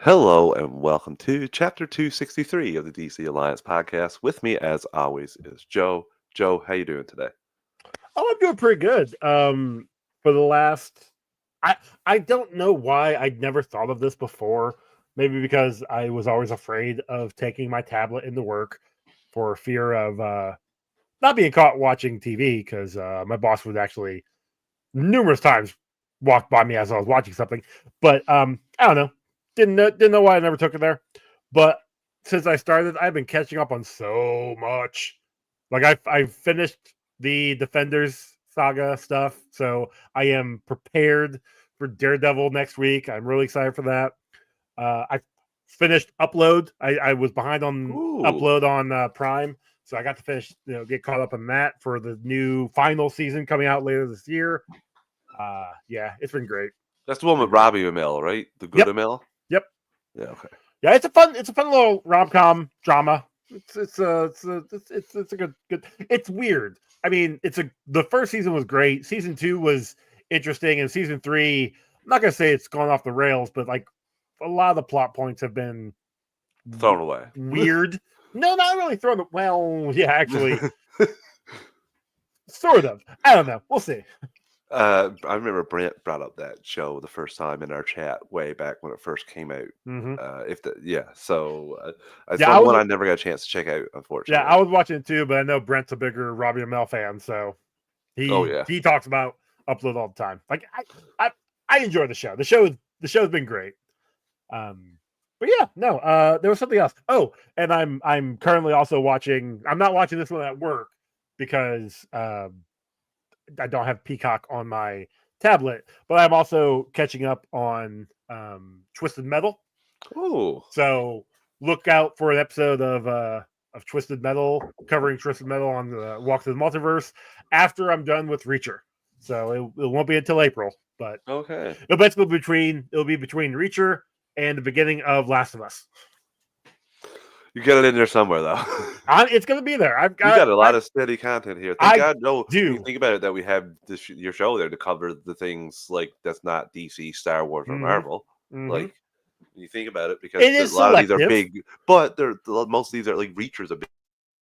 Hello and welcome to Chapter 263 of the DC Alliance podcast. With me, as always, is Joe. Joe, how you doing today? Oh, I'm doing pretty good. For the last, I don't know why I'd never thought of this before. Maybe because I was always afraid of taking my tablet into work for fear of not being caught watching TV because my boss would actually numerous times walk by me as I was watching something. But I don't know. Didn't know why I never took it there. But since I started, I've been catching up on so much. Like I finished the Defenders saga stuff, so I am prepared for Daredevil next week. I'm really excited for that. I finished Upload. I was behind on Ooh, Upload on Prime, so I got to finish, get caught up on that for the new final season coming out later this year. Yeah, it's been great. that's the one with Been great. Robbie Amell, right? The good Yep, Amell? yep. Yeah, okay. Yeah, it's a fun little rom com drama. It's a good. It's weird. I mean, the first season was great. Season 2 was interesting, and season 3, I'm not gonna say it's gone off the rails, but like a lot of the plot points have been Thrown away. weird. No, not really thrown. Well, yeah, actually, sort of. I don't know. We'll see. I remember Brent brought up that show the first time in our chat way back when it first came out. Hmm. It's Yeah, I one was. I never got a chance to check out, Yeah, unfortunately. I was watching it too, but I know Brent's a bigger Robbie Amell fan, so Oh he yeah, he talks about Upload all the time. Like I enjoy the show. The show's been great. But yeah, no. There was something else. Oh, and I'm currently also watching. I'm not watching this one at work because I don't have Peacock on my tablet, but I'm also catching up on Twisted Metal. ooh, So look out for an episode of Twisted Metal covering Twisted Metal on the Walk Through the Multiverse after I'm done with Reacher. So it won't be until April, but okay. it'll be between Reacher and the beginning of Last of Us. You get it in there somewhere though. It's gonna be there. We got a lot of steady content here. Thank I God, no. When you do. think about it, that we have your show there to cover the things like that's not DC, Star Wars, or Mm-hmm. Marvel. Mm-hmm. Like when you think about it, because It a is lot of these are selective. big, but most of these are like Reacher's a big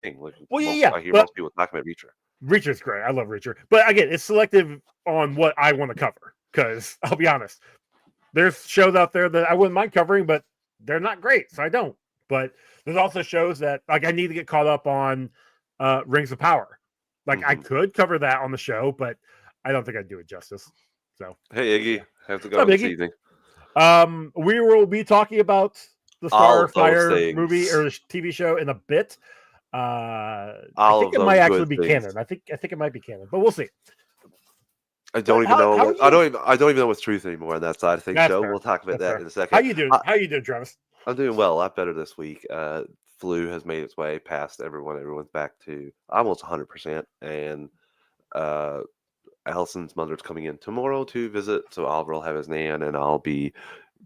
thing. Like Well, yeah, most, yeah, I hear but most people talking about Reacher. Reacher's great. I love Reacher, but again, it's selective on what I want to cover. Because I'll be honest, there's shows out there that I wouldn't mind covering, but they're not great, so I don't. But there's also shows that like I need to get caught up on Rings of Power. Like I Hmm. could cover that on the show, but I don't think I'd do it justice. So Hey yeah. Iggy, how's it What's up, going this Iggy? evening? We will be talking about the All of those Starfire movie things, or TV show in a bit. I all think of it might those actually good be things. canon. I think it might be canon, but we'll see. I But don't even know how are what you? I don't even know what's truth anymore on that side of things. That's So we'll fair. talk about That's that fair. in a second. How you doing, Travis? I'm doing well, a lot better this week. Flu has made its way past everyone. Everyone's back to almost 100%. And uh, Allison's mother's coming in tomorrow to visit. So Oliver will have his nan, and I'll be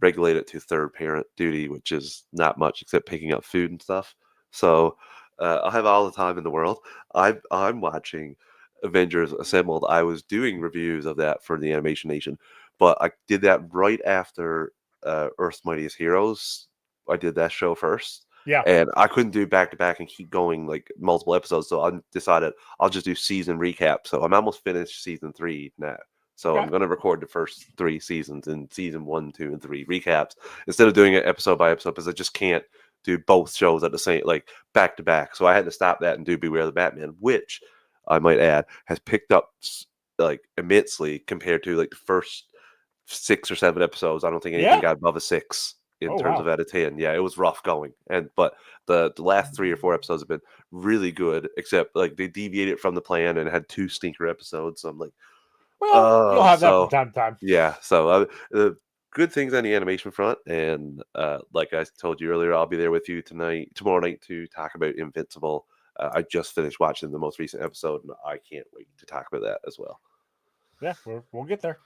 regulated to third parent duty, which is not much except picking up food and stuff. So I'll have all the time in the world. I'm watching Avengers Assembled. I was doing reviews of that for the Animation Nation, but I did that right after Earth's Mightiest Heroes. I did that show first, Yeah. and I couldn't do back to back and keep going like multiple episodes. So I decided I'll just do season recap. So I'm almost finished season 3 now. So Okay. I'm going to record the first 3 seasons in season 1, 2, and 3 recaps instead of doing it episode by episode because I just can't do both shows at the same like back to back. So I had to stop that and do Beware the Batman, which I might add has picked up like immensely compared to like the first 6 or 7 episodes. I don't think anything Yeah. got above a 6 in Oh terms of wow. out of 10. Yeah, it was rough going, but the last 3 or 4 episodes have been really good. Except like they deviated from the plan and had 2 stinker episodes. So I'm like, Well, you'll have that from so time to time. yeah. So good things on the animation front, and like I told you earlier, I'll be there with you tomorrow night to talk about Invincible. I just finished watching the most recent episode, and I can't wait to talk about that as well. Yeah, we'll get there.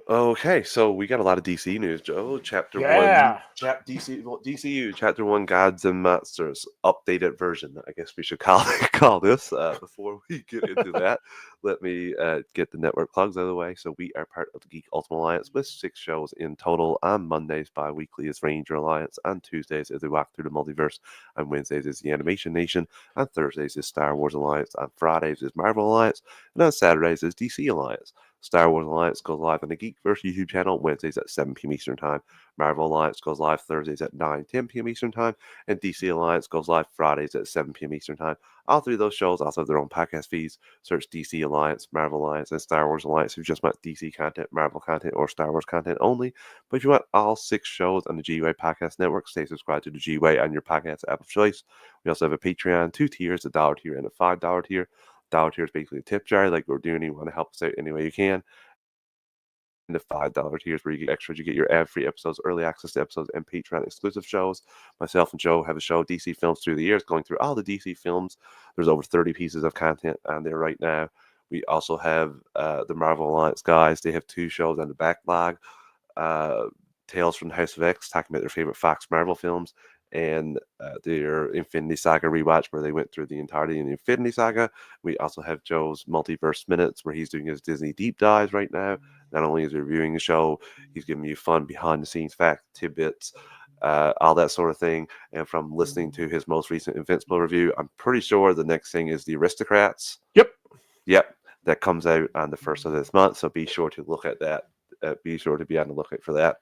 Okay, so we got a lot of DC news, Joe. Chapter one, Yeah. DCU, Chapter One, Gods and Monsters, updated version. I guess we should call call this. Before we get into that, let me get the network plugs out of the way. So we are part of the Geek Ultimate Alliance with 6 shows in total. On Mondays, bi-weekly is Ranger Alliance. On Tuesdays is we walk through the multiverse. On Wednesdays is the Animation Nation. On Thursdays is Star Wars Alliance. On Fridays is Marvel Alliance, and on Saturdays is DC Alliance. Star Wars Alliance goes live on the Geekverse YouTube channel Wednesdays at 7 p.m. Eastern Time. Marvel Alliance goes live Thursdays at 9:10 p.m. Eastern Time. And DC Alliance goes live Fridays at 7 p.m. Eastern Time. All three of those shows also have their own podcast feeds. Search DC Alliance, Marvel Alliance, and Star Wars Alliance if you just want DC content, Marvel content, or Star Wars content only. But if you want all 6 shows on the GUA Podcast Network, stay subscribed to the GUA on your podcast app of choice. We also have a Patreon, 2 tiers, a $1 tier and a $5 tier. $1 tier is basically a tip jar, like we're doing. You want to help us out any way you can. And the $5 tiers where you get extras. You get your ad-free episodes, early access to episodes, and Patreon exclusive shows. Myself and Joe have a show, DC Films Through the Years, going through all the DC films. There's over 30 pieces of content on there right now. We also have the Marvel Alliance guys. They have 2 shows on the backlog. Tales from the House of X, talking about their favorite Fox Marvel films, and their Infinity Saga rewatch, where they went through the entirety of the Infinity Saga. We also have Joe's Multiverse Minutes, where he's doing his Disney deep dives right now. Not only is he reviewing the show, he's giving you fun behind-the-scenes fact tidbits, all that sort of thing. And from listening to his most recent Invincible review, I'm pretty sure the next thing is The Aristocrats. Yep, that comes out on the 1st of this month, so be sure to look at that. Be sure to be on the lookout for that.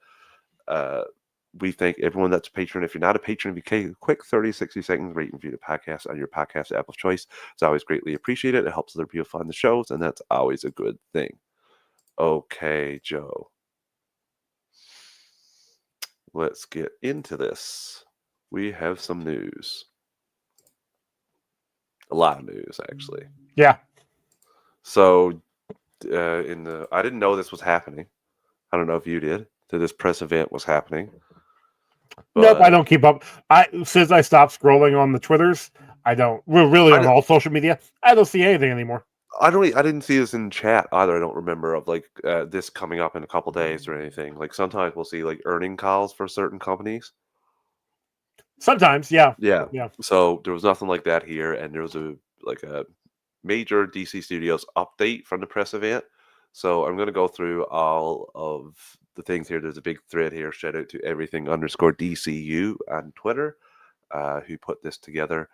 We thank everyone that's a patron. If you're not a patron, if you take a quick 30, 60 seconds, rate and review the podcast on your podcast app of choice. It's always greatly appreciated. It helps other people find the shows, and that's always a good thing. Okay, Joe. Let's get into this. We have some news. A lot of news, actually. Yeah. So, I didn't know this was happening. I don't know if you did. That this press event was happening. Nope, I don't keep up. Since I stopped scrolling on the Twitters, I don't. We're really on all social media. I don't see anything anymore. I didn't see this in chat either. I don't remember of like this coming up in a couple days or anything. Like sometimes we'll see like earning calls for certain companies. Sometimes, yeah. Yeah. So there was nothing like that here, and there was a major DC Studios update from the press event. So I'm going to go through all of the things here. There's a big thread here. Shout out to everything_DCU on Twitter, who put this together.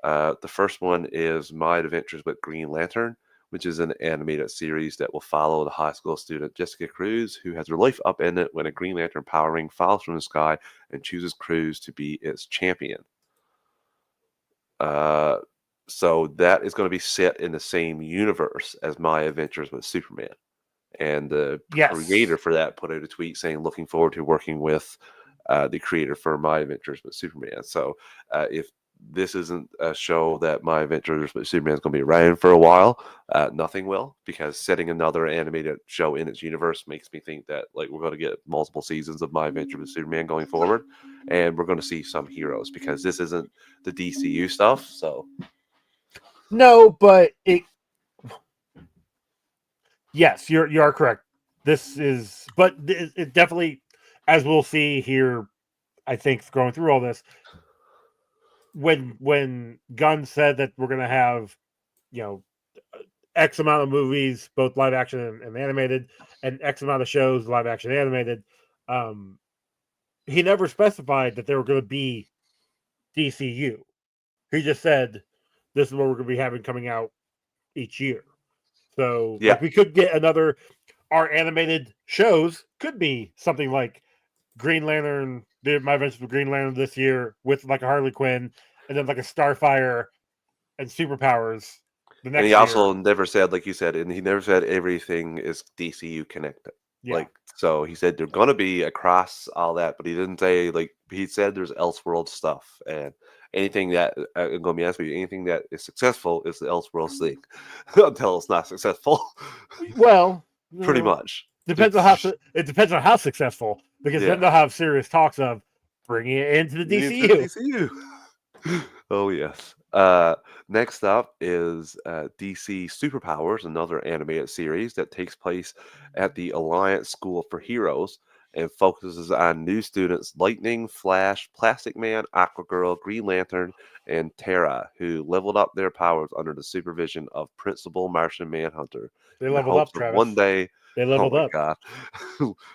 The first one is My Adventures with Green Lantern, which is an animated series that will follow the high school student Jessica Cruz, who has her life upended when a Green Lantern power ring falls from the sky and chooses Cruz to be its champion. So that is going to be set in the same universe as My Adventures with Superman. And the creator for that put out a tweet saying, looking forward to working with the creator for My Adventures with Superman. So if this isn't a show that My Adventures with Superman is going to be around for a while, nothing will, because setting another animated show in its universe makes me think that like we're going to get multiple seasons of My Adventures with Superman going forward, and we're going to see some heroes, because this isn't the DCU stuff. So no, but yes, you are correct. This is, but it definitely, as we'll see here, I think going through all this, when Gunn said that we're going to have, X amount of movies, both live action and animated, and X amount of shows, live action and animated, he never specified that they were going to be DCU. He just said, this is what we're going to be having coming out each year. So like we could get our animated shows could be something like Green Lantern, My Adventures with Green Lantern this year with like a Harley Quinn, and then like a Starfire and Superpowers the next year. And he also year. never said, like you said, and he never said everything is DCU connected. Yeah. Like, so he said they're going to be across all that, but he didn't say, like, he said there's Elseworld stuff, and anything that, I'm going to be honest with you, anything that is successful is the Elseworld thing until it's not successful. Well, pretty much. Depends on how successful, because then they'll have serious talks of bringing it into the DCU. Oh, yes. Uh, Next up is DC Superpowers, another animated series that takes place at the Alliance School for Heroes and focuses on new students Lightning, Flash, Plastic Man, Aquagirl, Green Lantern, and Terra, who leveled up their powers under the supervision of Principal Martian Manhunter They in the leveled hopes up, of one Travis. day. They Oh leveled my up. God.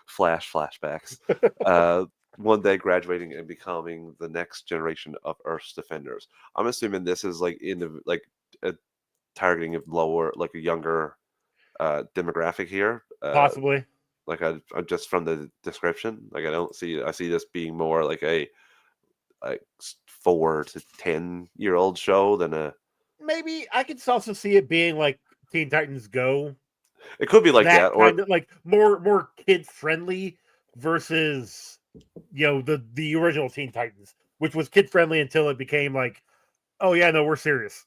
Flash flashbacks. Uh, one day graduating and becoming the next generation of Earth's defenders. I'm assuming this is like in the like a targeting of lower, like a younger demographic here. Possibly. Like I just from the description, like I see this being more like a like 4 to 10 year old show than a. Maybe I could also see it being like Teen Titans Go, It could be like that, that or kind of like more kid friendly versus the original Teen Titans, which was kid friendly until it became like, oh yeah, no, we're serious.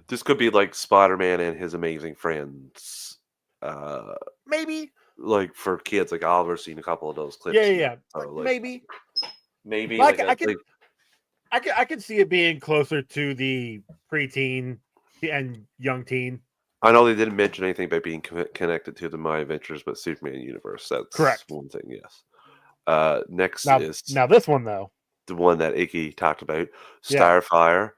this could be like Spider-Man and his amazing friends. Uh, Maybe. like for kids, like Oliver's seen a couple of those Yeah, clips, yeah, and yeah. so like Maybe. maybe Like like a like I could see it being closer to the preteen and young teen. I know they didn't mention anything about being connected to the My Adventures but Superman universe. That's Correct. one thing, yes. Next is Now this one though. the one that Iggy talked about, Yeah. Starfire.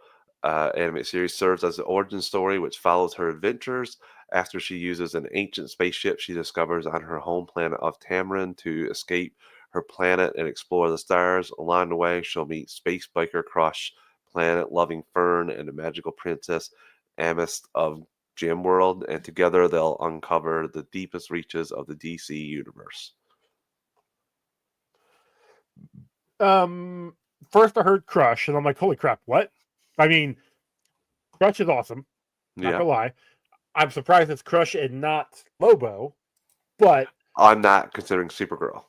Animated series serves as the origin story, which follows her adventures after she uses an ancient spaceship she discovers on her home planet of Tamarin to escape her planet and explore the stars. Along the way, she'll meet space biker crush, planet loving Fern, and the magical princess Amist of Gem World, and together they'll uncover the deepest reaches of the DC universe. Um First I heard Crush and I'm like, holy crap, what? I mean, Crush is awesome, not Yeah, gonna lie. I'm surprised it's Crush and not Lobo, but I'm not considering Supergirl.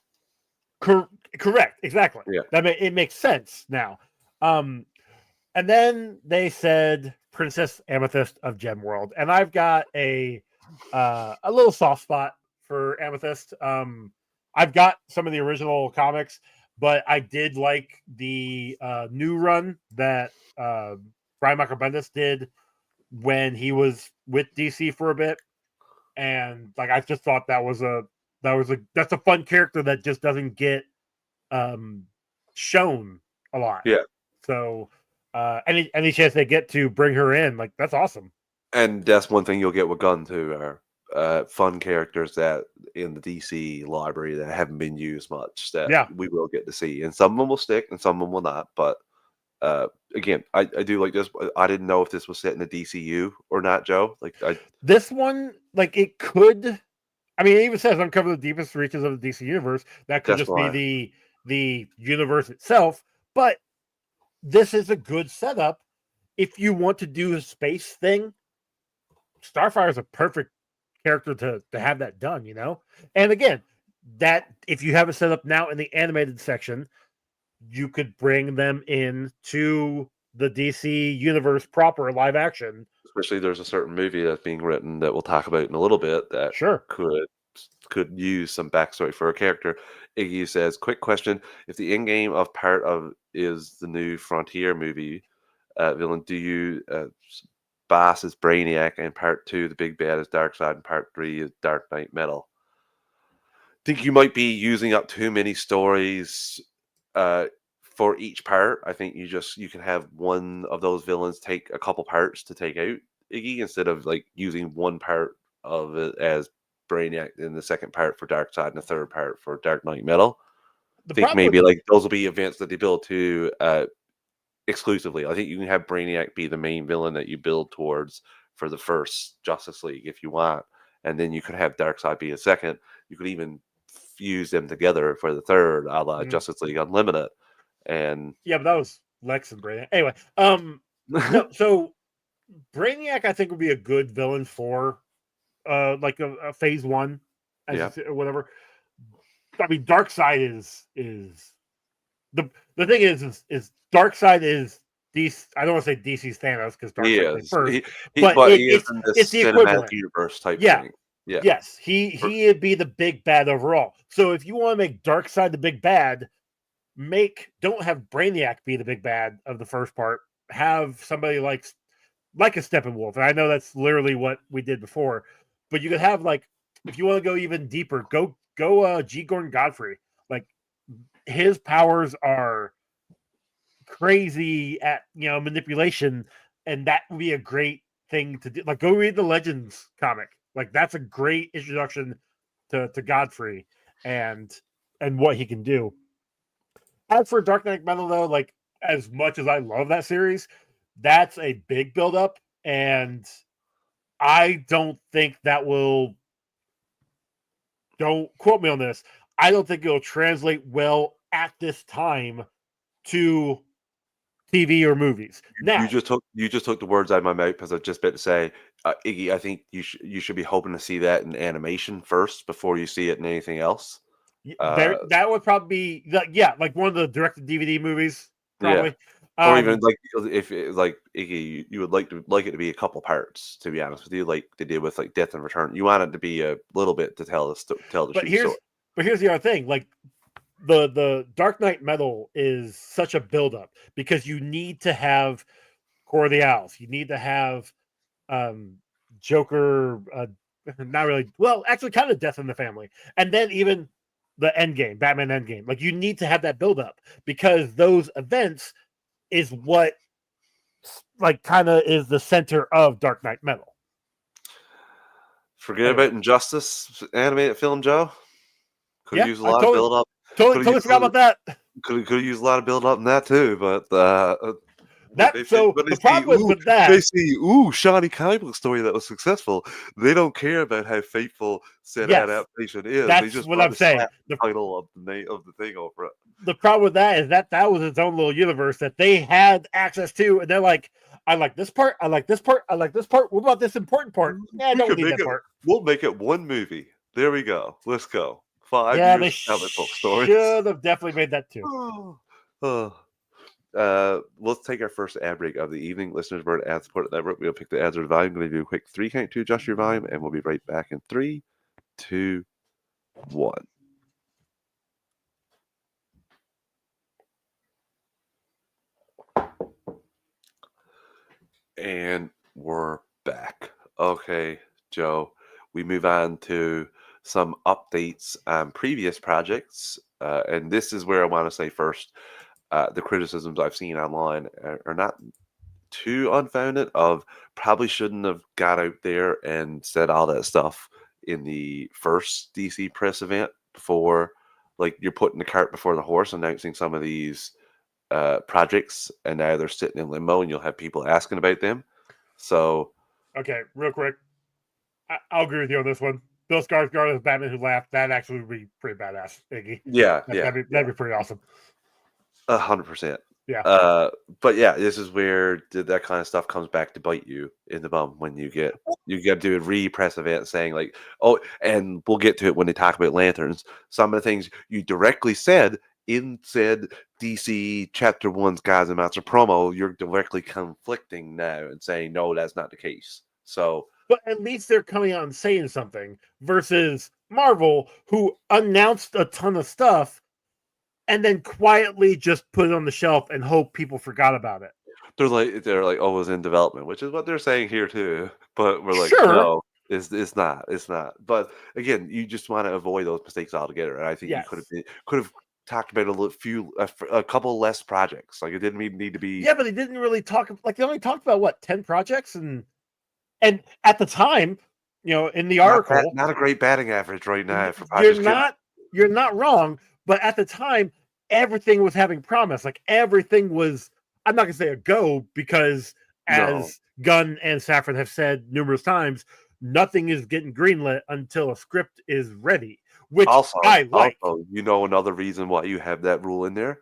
cor- correct, exactly. Yeah, It makes sense now. Um, and then they said Princess Amethyst of Gem World, and I've got a little soft spot for Amethyst. I've got some of the original comics, but I did like the new run that Brian Michael Bendis did when he was with DC for a bit, and like I just thought that's a fun character that just doesn't get um, shown a lot. yeah. So any chance they get to bring her in, like that's awesome. And that's one thing you'll get with Gun too, are fun characters that in the DC library that haven't been used much that Yeah, we will get to see, and some of them will stick and some of them will not. But again, I do like this. I didn't know if this was set in the DCU or not, Joe. Like this one, like it could. I mean, it even says uncover the deepest reaches of the DC universe. That could that's just be why. the universe itself, but this is a good setup if you want to do a space thing. Starfire is a perfect character to have that done, you know? And again, that if you have it set up now in the animated section, you could bring them in to the DC universe proper live action. Especially there's a certain movie that's being written that we'll talk about in a little bit that Sure. could use some backstory for a character. Iggy says, "Quick question: if the end game of part of is the new Frontier movie villain, do you Boss is Brainiac, and part two, the big bad is Darkseid, and part three is Dark Knight Metal? Think you might be using up too many stories uh, for each part. I think you can have one of those villains take a couple parts to take out Iggy instead of like using one part of it as Brainiac in the second part for Darkseid and the third part for Dark Knight Metal. The Think problem with maybe like those will be events that they build to exclusively. I think you can have Brainiac be the main villain that you build towards for the first Justice League if you want, and then you could have Darkseid be a second. You could even fuse them together for the third, a la Justice League Unlimited. And yeah, but that was Lex and Brainiac. Anyway, no, so Brainiac I think would be a good villain for like a phase one, yeah, or whatever. I mean, Darkseid is the thing is Darkseid is DC. I don't want to say DC's Thanos because he Darkseid came is. first, He but but he is in it's this the cinematic equivalent. universe type Yeah. thing. Yeah. Yes, For- he'd be the big bad overall. So if you want to make Darkseid the big bad, don't have Brainiac be the big bad of the first part. Have somebody like like a Steppenwolf, and I know that's literally what we did before. But you could have like, if you want to go even deeper, go G. Gordon Godfrey. Like his powers are crazy at manipulation, and that would be a great thing to do. Like go read the Legends comic. Like that's a great introduction to Godfrey and what he can do. As for Dark Knight Metal, though, like as much as I love that series, that's a big buildup, and I don't think that will. Don't quote me on this. I don't think it'll translate well at this time to TV or movies. You Now, just took the words out of my mouth because I was just about to say, Iggy, I think you should be hoping to see that in animation first before you see it in anything else. there that would probably be like one of the directed DVD movies, Yeah. probably. Or even like if like Iggy, you would like it to be a couple parts. To be honest with you, like they did with like Death and Return, you want it to be a little bit to tell the But true story. here's the other thing, like the Dark Knight Metal is such a buildup because you need to have Core of the Owls, you need to have Joker, not really. Well, actually, kind of Death in the Family, and then even the Endgame, Batman Endgame. Like you need to have that buildup because those events is what like kind of is the center of Dark Knight Metal. Forget about Injustice animated film, Joe. Could Yeah, use a I lot of build up. totally forgot about that. Could use a lot of build up in that too, but when they The problem is with that. they see shiny comic book story that was successful, they don't care about how faithful said adaptation is. They That's just what want I'm to saying. slap the title of the name of the thing over it. The problem with that is that was its own little universe that they had access to, and they're like, I like this part, I like this part, I like this part. What about this important part? Yeah, I don't need that part. We'll make it one movie. There we go. Let's go. 5 Yeah, years they of comic book stories. should have definitely made that too. Let's take our first ad break of the evening. Listeners, we're at ad supported network. We'll pick the ads or the volume. I'm going to do a quick 3 count to adjust your volume, and we'll be right back in 3, 2, 1. And we're back. Okay, Joe, we move on to some updates on previous projects. And this is where I want to say first, the criticisms I've seen online are not too unfounded of probably shouldn't have got out there and said all that stuff in the first DC press event before, like you're putting the cart before the horse, announcing some of these projects, and now they're sitting in limbo, and you'll have people asking about them. So, okay, real quick, I'll agree with you on this one. Bill Skarsgård as Batman Who Laughed. That actually would be pretty badass, Iggy. That'd be pretty awesome. 100%. Yeah. But yeah, this is where that kind of stuff comes back to bite you in the bum when you get to do a re-press event saying like, oh, and we'll get to it when they talk about lanterns. Some of the things you directly said in said DC Chapter 1's Gods and Monsters promo, you're directly conflicting now and saying, no, that's not the case. So, but at least they're coming out and saying something versus Marvel, who announced a ton of stuff and then quietly just put it on the shelf and hope people forgot about it. They're like, oh, it was in development, which is what they're saying here too. But we're like, sure. No, it's not. But again, you just want to avoid those mistakes altogether. And I think you could have talked about a couple less projects. Like it didn't even need to be. Yeah, but they didn't really talk. Like they only talked about what 10 projects, and at the time, in the article, not a great batting average right now for projects. You're not wrong, but at the time, everything was having promise. Like everything was. I'm not gonna say a go because, as Gunn and Safran have said numerous times, nothing is getting greenlit until a script is ready. Which I like. Also, another reason why you have that rule in there,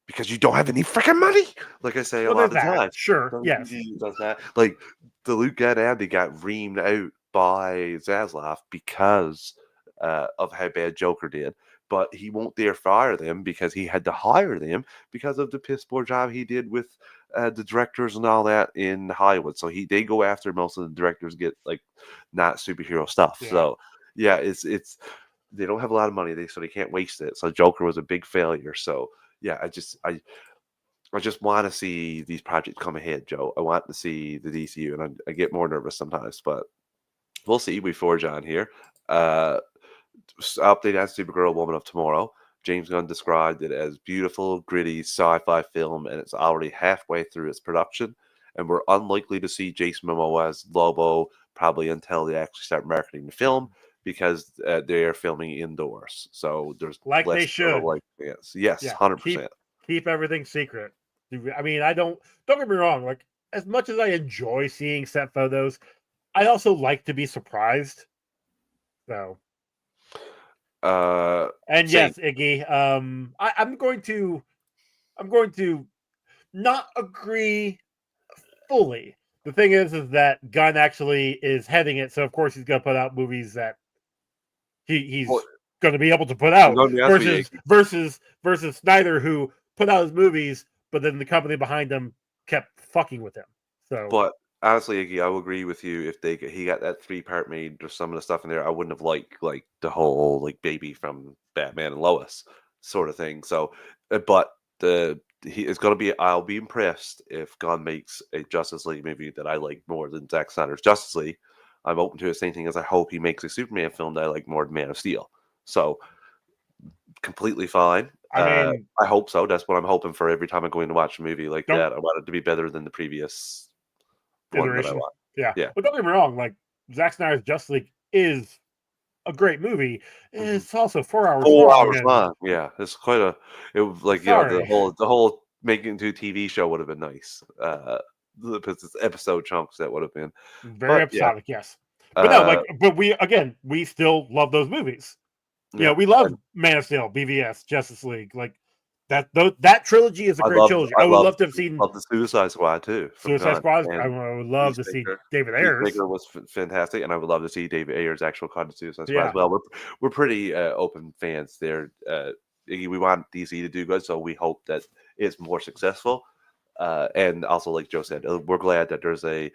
because you don't have any freaking money. Like I say a lot of the time. Sure, yes. Like the Luke Gadabdi got reamed out by Zaslav because of how bad Joker did. But he won't dare fire them because he had to hire them because of the piss poor job he did with the directors and all that in Hollywood. So they go after most of the directors get like not superhero stuff. Yeah. So yeah, it's they don't have a lot of money, so they can't waste it. So Joker was a big failure. So yeah, I just want to see these projects come ahead, Joe. I want to see the DCU, and I get more nervous sometimes, but we'll see. We forge on here. Uh, Update on Supergirl, Woman of Tomorrow. James Gunn described it as beautiful, gritty sci-fi film, and it's already halfway through its production. And we're unlikely to see Jason Momoa as Lobo probably until they actually start marketing the film because they are filming indoors. So there's Like they less of a should. like. Yes, Yeah, 100%. keep everything secret. I mean, I don't get me wrong. Like, as much as I enjoy seeing set photos, I also like to be surprised. So, and Same. yes, Iggy, I'm going to not agree fully. The thing is that Gunn actually is heading it, so of course he's going to put out movies that Well, he's going to be able to put out let me ask you, versus Snyder, who put out his movies, but then the company behind him kept fucking with him. So, but honestly, Iggy, I will agree with you. If he got that 3-part made or some of the stuff in there, I wouldn't have liked like the whole like baby from Batman and Lois sort of thing. So, but he is going to be. I'll be impressed if Gunn makes a Justice League movie that I like more than Zack Snyder's Justice League. I'm open to the same thing as I hope he makes a Superman film that I like more than Man of Steel. So completely fine. I mean, I hope so. That's what I'm hoping for every time I go in to watch a movie like don't that. I want it to be better than the previous one that I iteration. want. Yeah, Yeah. but don't get me wrong. Like, Zack Snyder's Justice League is a great movie. Mhm. It's also 4 hours 4 long, hours and long. Yeah, it's quite a. It was like sorry, the whole making it into a TV show would have been nice. Because it's episode chunks that would have been. very But yeah, episodic. Yes, but no, uh, like, but we still love those movies. You know, yeah. we love Man of Steel, BVS, Justice League. Like that trilogy is a great trilogy. I would love to have seen Love the Suicide Squad too from Suicide Gunn Squad. I and would love to see Peacemaker. David Ayers. Peacemaker was fantastic, and I would love to see David Ayer's actual cut of Suicide Squad as Yeah, well. We're pretty open fans there. We want DC to do good, so we hope that it's more successful. And also, like Joe said, we're glad that there's an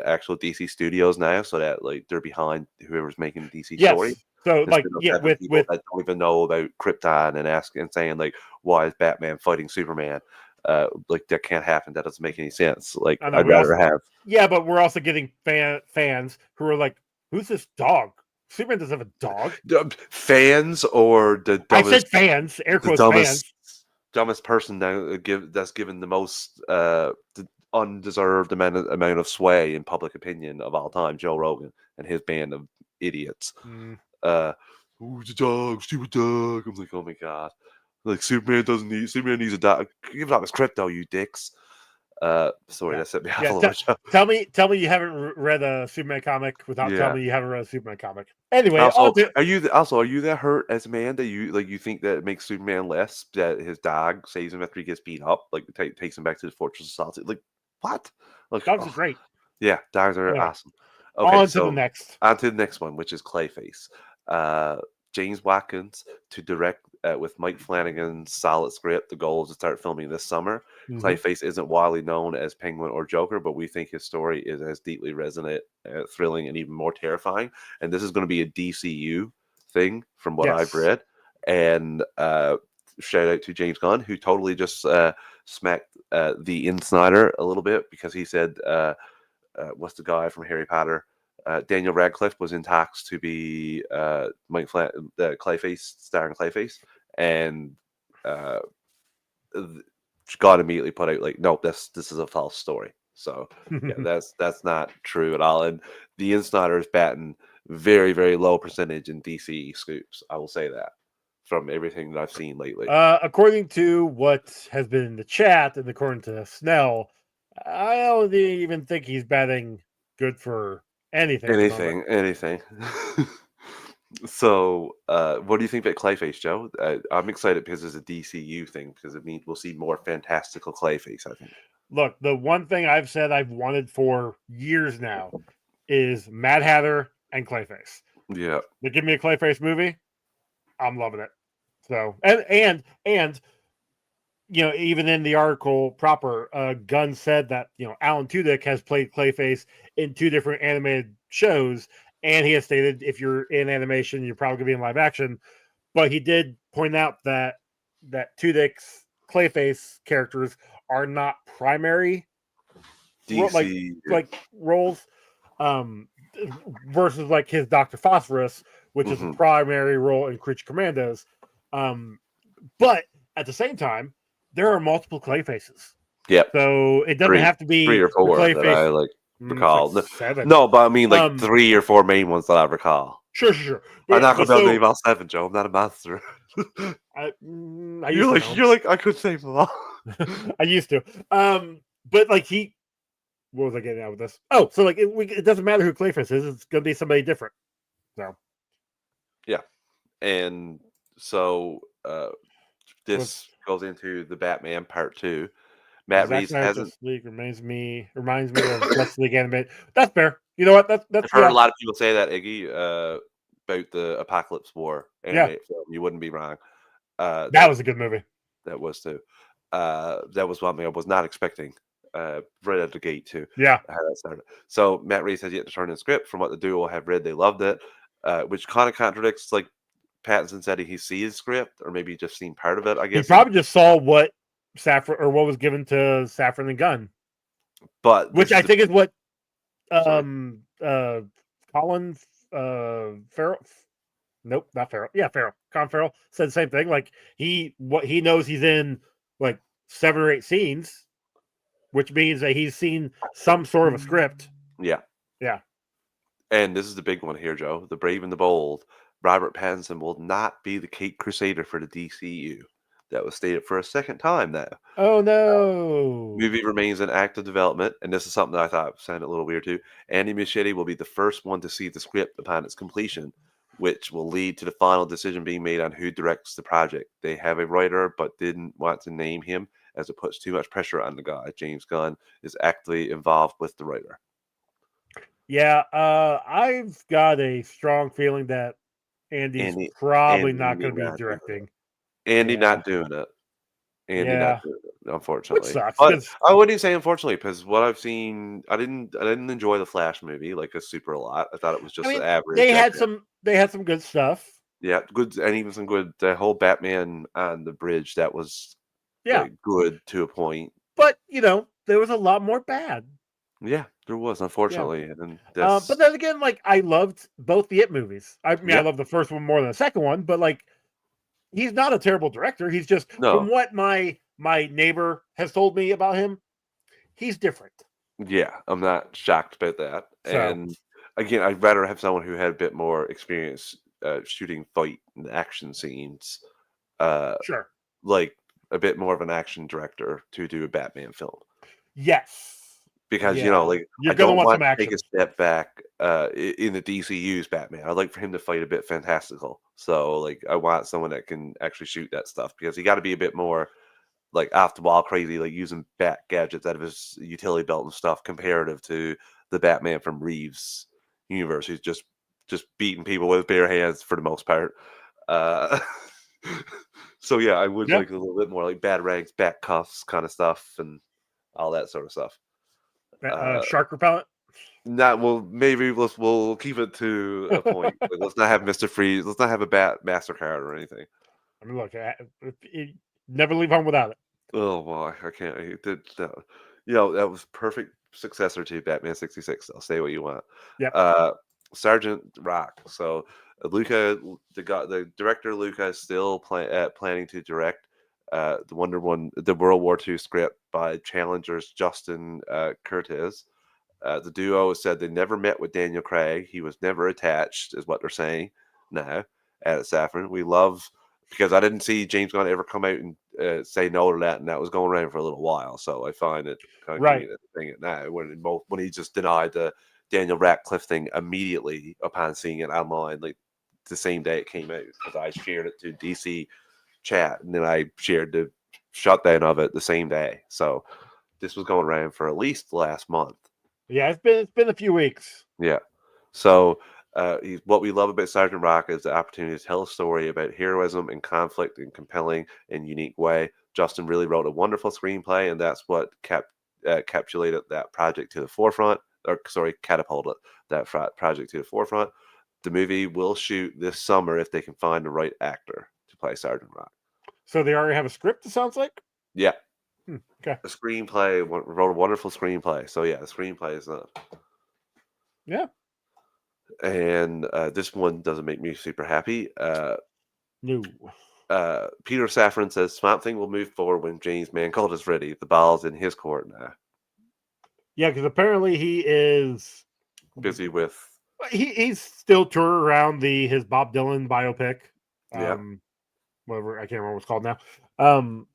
actual DC Studios now, so that like they're behind whoever's making the DC story yes. So like, instead of yeah, having people with that don't even know about Krypton and asking and saying like, why is Batman fighting Superman? Like that can't happen. That doesn't make any sense. Like I know I'd we rather also have yeah, but we're also getting fans who are like, "Who's this dog? Superman doesn't have a dog." fans or I said fans, air the quotes fans. dumbest person that's given the most undeserved amount of sway in public opinion of all time, Joe Rogan and his band of idiots. Mm, Uh, Who's a dog? Stupid dog. I'm like, oh my god. Like Superman needs a dog. Give up his crypto, you dicks. Sorry, yeah, that set me off yeah. a little bit. Tell me you haven't read a Superman comic without telling Yeah. me you haven't read a Superman comic. Anyway, Also, are you that hurt as a man that you think that it makes Superman less that his dog saves him after he gets beat up, like takes him back to the Fortress of Solitude? Like what? Like dogs are oh great. yeah, dogs are Anyway, awesome. Okay, on to the so next. on to the next one, which is Clayface. Uh, James Watkins to direct with Mike Flanagan's solid script. The goal is to start filming this summer. Mm-hmm. Clayface isn't widely known as Penguin or Joker, but we think his story is as deeply resonant, thrilling, and even more terrifying. And this is going to be a DCU thing, from what I've Yes. read. And shout out to James Gunn, who totally just smacked the Snyder a little bit because he said, "What's the guy from Harry Potter?" Daniel Radcliffe was in talks to be Clayface, starring Clayface, and uh, God immediately put out like, "Nope, this is a false story." So yeah, that's not true at all. And the Insider is batting very low percentage in DC scoops. I will say that from everything that I've seen lately. According to what has been in the chat and according to Snell, I don't even think he's batting good for anything at the moment. Anything. So, what do you think about Clayface, Joe? I'm excited because it's a DCU thing because it means we'll see more fantastical Clayface. I think. Look, the one thing I've said I've wanted for years now is Mad Hatter and Clayface. Yeah. They give me a Clayface movie, I'm loving it. So and you know, even in the article proper, Gunn said that Alan Tudyk has played Clayface in 2 different animated shows, and he has stated if you're in animation, you're probably gonna be in live action. But he did point out that Tudyk's Clayface characters are not primary DC. roles, um, versus like his Doctor Phosphorus, which is a Hmm. primary role in Creature Commandos. Um, but at the same time, there are multiple Clayfaces, Yep. so it doesn't have to Three be or the four that Clayface. I like It's like recall. No, 7. no, but I mean like Um, 3 or 4 main ones that I recall. sure. But I'm yeah, not gonna but be able to so name all 7, Joe. I'm not a monster. I used to know you're like I could save them all. him. I used to. But like what was I getting out with this? Oh, so like it doesn't matter who Clayface is; it's gonna be somebody different. So Yeah, and so was this goes into the Batman Part 2. Matt Zack Reeves Snyder's hasn't. Justice League reminds me of Justice League animated. That's fair. You know what? That's I've heard yeah, a lot of people say that, Iggy, about the Apocalypse War yeah. animated film. You wouldn't be wrong. That was a good movie. That was too. That was one thing I was not expecting. Right at the gate too. Yeah, How that started. So Matt Reeves has yet to turn in script. From what the duo have read, they loved it, which kind of contradicts like Pattinson said he sees his script, or maybe just seen part of it. I he guess. probably just saw what Saffron or what was given to Saffron and Gunn, But which this I is think is what sorry. Colin Farrell. Nope, not Farrell. Yeah, Farrell. Colin Farrell said the same thing. Like he knows he's in like 7 or 8 scenes, which means that he's seen some sort of a script. Yeah, Yeah. and this is the big one here, Joe. The brave and the bold. Robert Pattinson will not be the Caped Crusader for the DCU. That was stated for a second time now. Oh no. Movie remains in active development, and this is something that I thought sounded a little weird too. Andy Muschietti will be the first one to see the script upon its completion, which will lead to the final decision being made on who directs the project. They have a writer, but didn't want to name him as it puts too much pressure on the guy. James Gunn is actively involved with the writer. Yeah, I've got a strong feeling that Andy's Andy, probably not Andy going to be not doing it. directing. Andy Yeah, not doing it. Andy not yeah, doing it, which unfortunately. sucks But because I wouldn't say unfortunately, because what I've seen, I didn't enjoy the Flash movie like a super a lot. I thought it was I just mean average at best. they had some good stuff. Yeah, good, and even some good. The whole Batman on the bridge that was Yeah, like good to a point. but there was a lot more bad. Yeah, there was Yeah, unfortunately, and then but then again, like I loved both the It movies. I mean, I yeah, love the first one more than the second one, but like he's not a terrible director. He's just from no, what my neighbor has told me about him, he's different. yeah, I'm not shocked about that. So And again, I'd rather have someone who had a bit more experience shooting fight and action scenes, uh, sure, like a bit more of an action director to do a Batman film. yes, Because, yeah, like, you're I gonna don't want want some to take a action. step back, in the DCU's Batman. I'd like for him to fight a bit fantastical. So, like, I want someone that can actually shoot that stuff because he gotta be a bit more, like, off the wall crazy, like, using bat gadgets out of his utility belt and stuff comparative to the Batman from Reeves' universe, who's just beating people with bare hands for the most part. Uh, so, yeah, I would Yeah, like a little bit more, like, bad rags, bat cuffs kinda stuff and all that sort of stuff. Uh shark repellent. Not well. Maybe we'll keep it to a point. Like, let's not have Mister Freeze. Let's not have a bat Mastercard or anything. I mean, look, never leave home without it. Oh boy, I can't. I did. That was perfect successor to Batman '66. I'll say what you want. Yep. Uh, Sergeant Rock. So Luca, the director Luca is still planning to direct the World War II script by Challenger's Justin Curtis. The duo said they never met with Daniel Craig. He was never attached, is what they're saying now at Saffron. We love because I didn't see James Gunn ever come out and say no to that, and that was going around for a little while. So I find it kind of Right. convenient to saying it now when he just denied the Daniel Radcliffe thing immediately upon seeing it online, like the same day it came out, because I shared it to DC chat, and then I shared the shutdown of it the same day. So this was going around for at least the last month. Yeah, it's been a few weeks. Yeah. So what we love about Sergeant Rock is the opportunity to tell a story about heroism and conflict in compelling and unique way. Justin really wrote a wonderful screenplay, and that's what capsulated that project to the forefront, or sorry, catapulted that project to the forefront. The movie will shoot this summer if they can find the right actor to play Sergeant Rock. So they already have a script. It sounds like. Yeah, Okay. the screenplay wrote a wonderful screenplay. So yeah, the screenplay is not. Yeah. And this one doesn't make me super happy. No. Peter Safran says Swamp Thing will move forward when James Mangold is ready. The ball's in his court now. Yeah, because apparently he is Busy with he's still touring around his Bob Dylan biopic. yeah. Whatever, I can't remember what it's called now.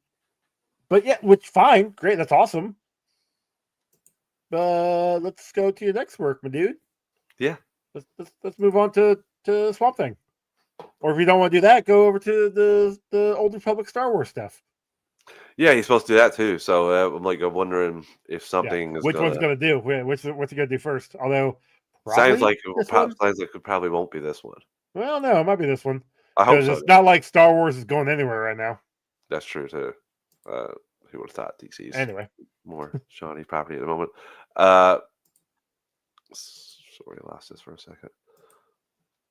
But yeah, which fine, great, that's awesome. Let's go to your next work, my dude. Yeah. Let's move on to Swamp Thing. Or if you don't want to do that, go over to the Old Republic Star Wars stuff. Yeah, he's supposed to do that too. So I'm wondering if something is Which one's gonna do? What's he gonna do first? Although sounds like this one. sounds like it probably won't be this one. Well, no, it might be this one I hope because so. it's not like Star Wars is going anywhere right now. That's true too. Who would have thought DC's Anyway, more Shawnee property at the moment? Sorry, I lost this for a second.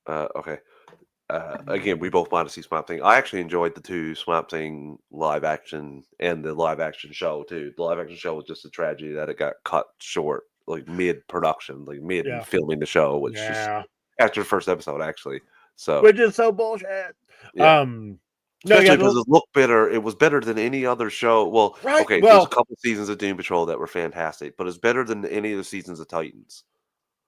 Okay. Again, we both want to see Swamp Thing. I actually enjoyed the two Swamp Thing live action and the live action show too. The live action show was just a tragedy that it got cut short, like mid production, like mid filming the show, which just after the first episode actually. So which is so bullshit. Yeah. Especially because it looked better. It was better than any other show. Well, okay, there's a couple seasons of Doom Patrol that were fantastic, but it's better than any of the seasons of Titans.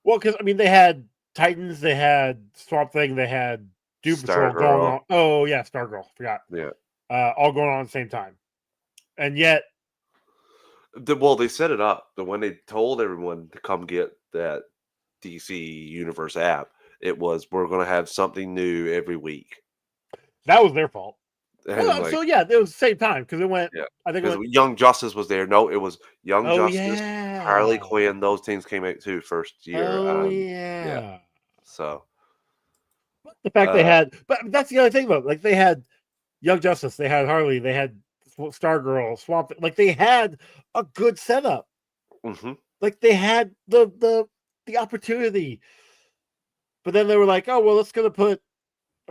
Well, because I mean, they had Titans, they had Swamp Thing, they had Doom Patrol going on. Oh yeah, Stargirl. Forgot. Yeah. All going on at the same time, and yet. They set it up. But when they told everyone to come get that DC Universe app, it was we're going to have something new every week. That was their fault. Well, so yeah, it was the same time because it went. Yeah, I think Young Justice was there. No, it was Young Justice, yeah. Harley Quinn. Those things came out too first year. Oh yeah. So the fact they had, but that's the other thing about like they had Young Justice, they had Harley, they had Stargirl, Swamp. Like they had a good setup. Mm-hmm. Like they had the opportunity, but then they were like, oh well, let's gonna put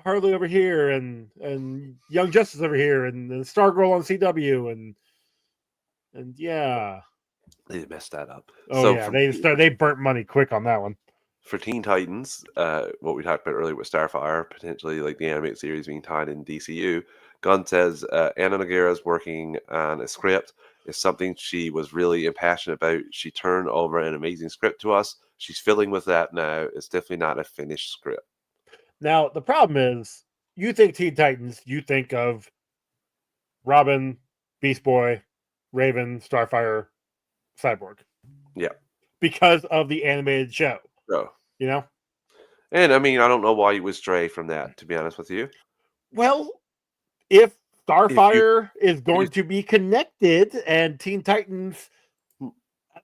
Harley over here and Young Justice over here and Stargirl on CW and yeah, they messed that up. Oh so yeah, they burnt money quick on that one. For Teen Titans, what we talked about earlier with Starfire, potentially like the animated series being tied in DCU, Gunn says Anna Nogueira's working on a script. It's something she was really impassioned about. She turned over an amazing script to us. She's filling with that now. It's definitely not a finished script. Now, the problem is, you think Teen Titans, you think of Robin, Beast Boy, Raven, Starfire, Cyborg. Yeah. Because of the animated show. Oh. You know? And I mean, I don't know why you would stray from that, to be honest with you. Well, if Starfire is going to be connected and Teen Titans,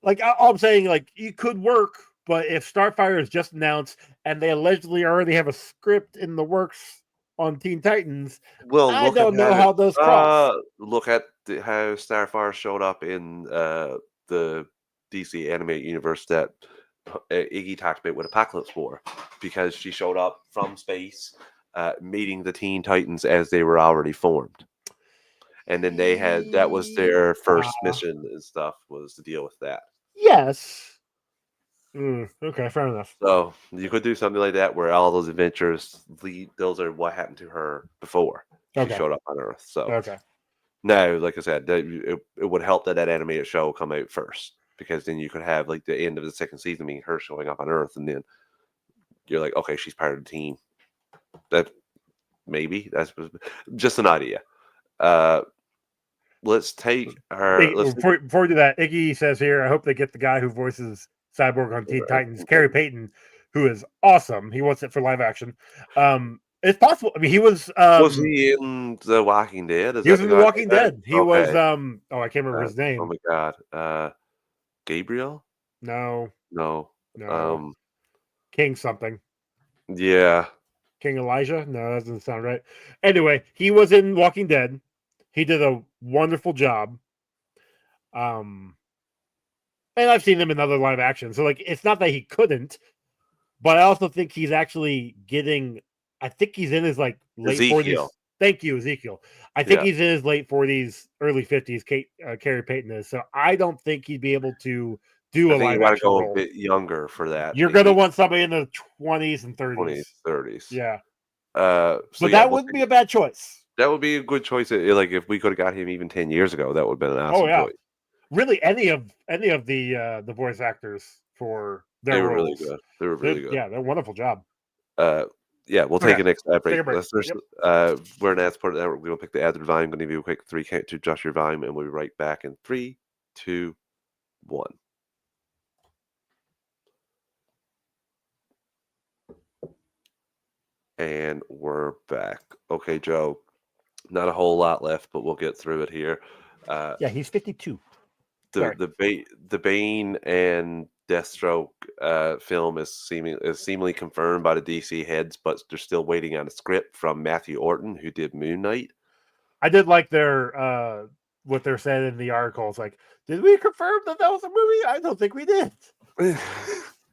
like all I'm saying, like it could work. But if Starfire is just announced and they allegedly already have a script in the works on Teen Titans, well, I don't know how those cross. Look at how Starfire showed up in the DC animated universe that Iggy talked about with Apocalypse War, because she showed up from space, meeting the Teen Titans as they were already formed. And then they had, that was their first mission and stuff, was to deal with that. Yes. Okay, fair enough. So you could do something like that where all those adventures lead, those are what happened to her before she showed up on Earth. So now, like I said, it would help that animated show come out first, because then you could have like the end of the second season being her showing up on Earth, and then you're like, okay, she's part of the team. That maybe that's just an idea. Let's take her. Before we do that, Iggy says here, I hope they get the guy who voices Cyborg on Teen Titans, Kerry Payton, who is awesome. He wants it for live action. It's possible. I mean, he was he in The Walking Dead? He was in The Walking Dead. He was I can't remember his name. Oh my god. Gabriel? No. King something. Yeah. King Elijah? No, that doesn't sound right. Anyway, he was in Walking Dead. He did a wonderful job. And I've seen him in other live action. So, like, it's not that he couldn't, but I also think he's actually getting, I think he's in his, like, late 40s. Thank you, Ezekiel. I think Yeah, he's in his late 40s, early 50s. Carrie Payton is. So I don't think he'd be able to do I a think you live want to action go a role. bit younger for that. You're going to want somebody in the 20s and 20s, 30s. 30s. Yeah. So But yeah, that wouldn't be a bad choice. that would be a good choice. Like if we could have got him even 10 years ago, that would have been an Oh awesome yeah. choice. Really, any of the voice actors for They their were really roles. good. They were really good. They're a wonderful job. Uh, yeah, we'll take Okay. a next break. Take a break. Let's first, Yep. we're an ad support network. We're going to pick the ad volume. I'm going to give you a quick 3 count to adjust your volume, and we'll be right back in 3, 2, 1. And we're back. Okay, Joe. Not a whole lot left, but we'll get through it here. Yeah, he's 52. the Sorry. the Bane and Deathstroke film is seemingly confirmed by the DC heads, but they're still waiting on a script from Matthew Orton, who did Moon Knight. I did like their what they're saying in the article. It's like, did we confirm that was a movie? I don't think we did.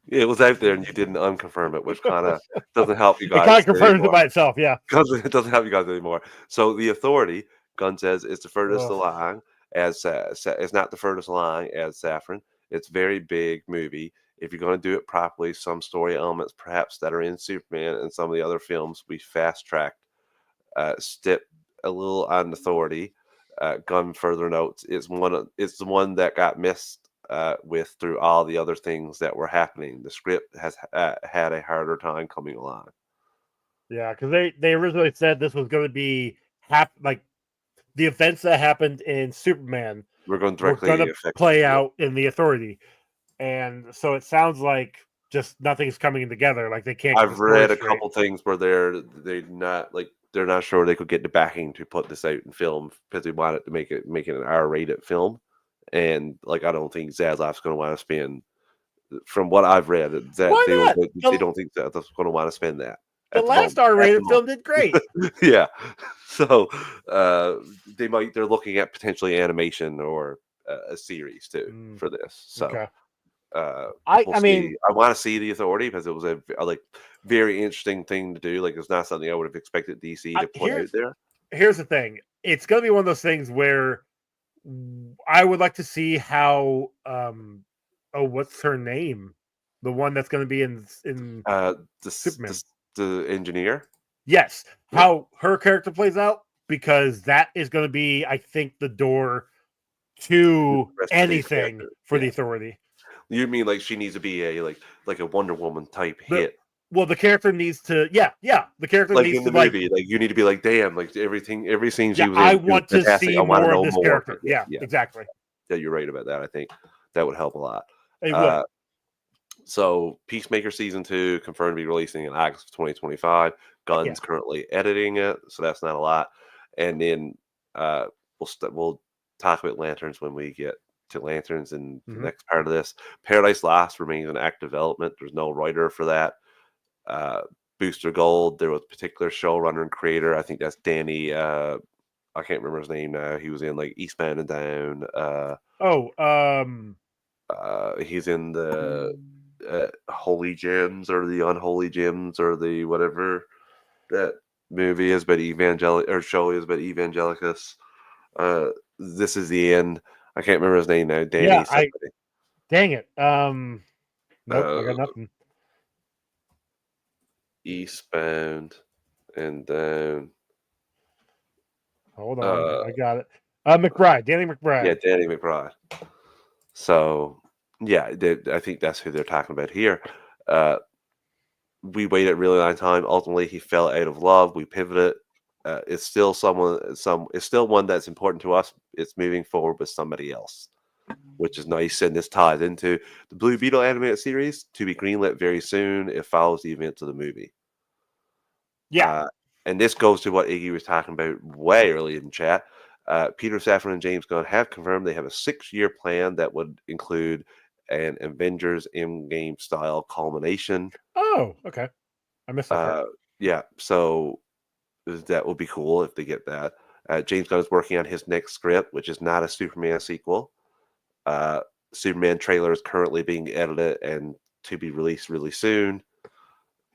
It was out there, and you didn't unconfirm it, which kind of doesn't help you It kind guys of confirms it anymore. by itself. Yeah. It doesn't help you guys anymore. So the Authority, Gunn says, is the furthest Ugh. along. It's not the furthest along as Saffron. It's very big movie. If you're going to do it properly, some story elements perhaps that are in Superman and some of the other films we fast tracked. Step a little on Authority. Gunn further notes it's the one that got missed with through all the other things that were happening. The script has had a harder time coming along. Yeah, because they originally said this was going to be like the events that happened in Superman We're going were going directly to affect. play Yeah. out in the Authority, and so it sounds like just nothing's coming together. Like they can't get the I've story read a straight. couple things where they're not sure they could get the backing to put this out in film because they wanted to make it an R-rated film, and like I don't think Zaslav's going to want to spend. From what I've read, that Why not? they don't think that that's going to want to spend that The at the last moment. At the R-rated moment, film did great. yeah. So they're looking at potentially animation or a series too for this. So Okay. uh, I we'll I mean, see. I want to see the Authority because it was a like very interesting thing to do. Like it's not something I would have expected DC to put out there. here's the thing. It's going to be one of those things where I would like to see how oh, what's her name? The one that's going to be in Superman. The engineer. Yes, Yeah. how her character plays out, because that is going to be, I think, the door to Rest of these anything characters. for the Yeah. Authority. You mean like she needs to be a like a Wonder Woman type The hit? well, the character needs to, the character Like needs in to the movie, like you need to be like, damn, like every scene she was I in, she was want to fantastic. see I want to more of know this more. character. Yeah, Yeah, yeah, exactly. yeah. You're right about that. I think that would help a lot. It would. So Peacemaker season 2 confirmed to be releasing in August of 2025. Gunn's currently editing it, so that's not a lot. And then we'll talk about Lanterns when we get to Lanterns in the next part of this. Paradise Lost remains in active development. There's no writer for that. Booster Gold, there was a particular showrunner and creator. I think that's Danny. I can't remember his name now. He was in like Eastbound and Down. He's in the Holy Gems or the Unholy Gems or the whatever that movie is, but show is, but Evangelicus. This is the end. I can't remember his name now. Danny somebody. Dang it. Nope, I got nothing. Eastbound and Down. Hold on, I got it. McBride, Danny McBride. Yeah, Danny McBride. So, yeah, I think that's who they're talking about here. We waited a really long time. Ultimately, he fell out of love. We pivoted. It's still it's still one that's important to us. It's moving forward with somebody else, which is nice. And this ties into the Blue Beetle animated series to be greenlit very soon. It follows the events of the movie. Yeah. And this goes to what Iggy was talking about way earlier in chat. Peter Safran and James Gunn have confirmed they have a 6-year plan that would include an Avengers in-game style culmination. Oh, okay. I missed that part. Yeah, so that would be cool if they get that. James Gunn is working on his next script, which is not a Superman sequel. Superman trailer is currently being edited and to be released really soon.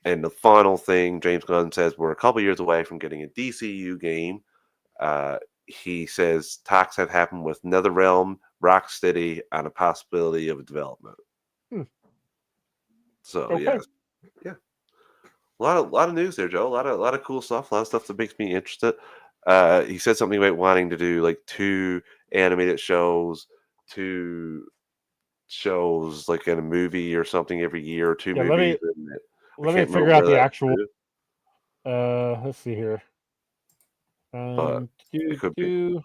And the final thing, James Gunn says we're a couple years away from getting a DCU game. He says talks have happened with NetherRealm, Rocksteady, and a possibility of development. Hmm. So Okay. yes, yeah, a lot of news there, Joe. A lot of cool stuff. A lot of stuff that makes me interested. He said something about wanting to do like 2 animated shows, 2 shows like in a movie or something every year, or 2 Yeah. movies. And I Let me can't remember figure out where the that actual. is, Let's see here. but it Do, could be. do.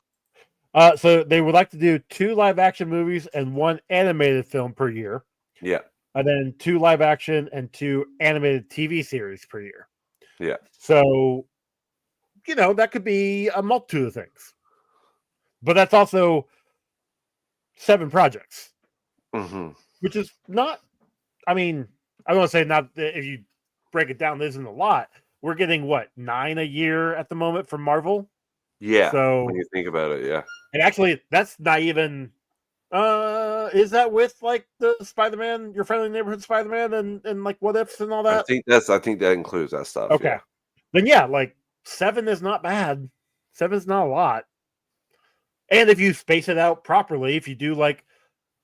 So they would like to do 2 live action movies and 1 animated film per year, Yeah, and then 2 live action and 2 animated TV series per year. yeah. So that could be a multitude of things, but that's also 7 projects, Hmm. which is not. I mean, I want to say not if you break it down, this isn't a lot. We're getting what 9 a year at the moment from Marvel. Yeah, when So, you think about it, yeah. and actually, that's not even. Is that with like the Spider-Man, your friendly neighborhood Spider-Man, and like what ifs and all I that? think that includes that stuff. Okay, Yeah, then yeah, like 7 is not bad. 7 is not a lot, and if you space it out properly, if you do like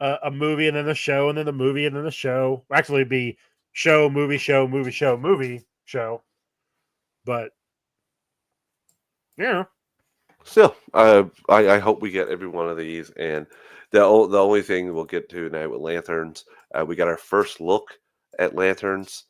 a movie and then a show and then a movie and then a show, actually it'd be show movie show movie show movie show, but yeah, still, I hope we get every one of these. And the only thing we'll get to now with Lanterns, we got our first look at Lanterns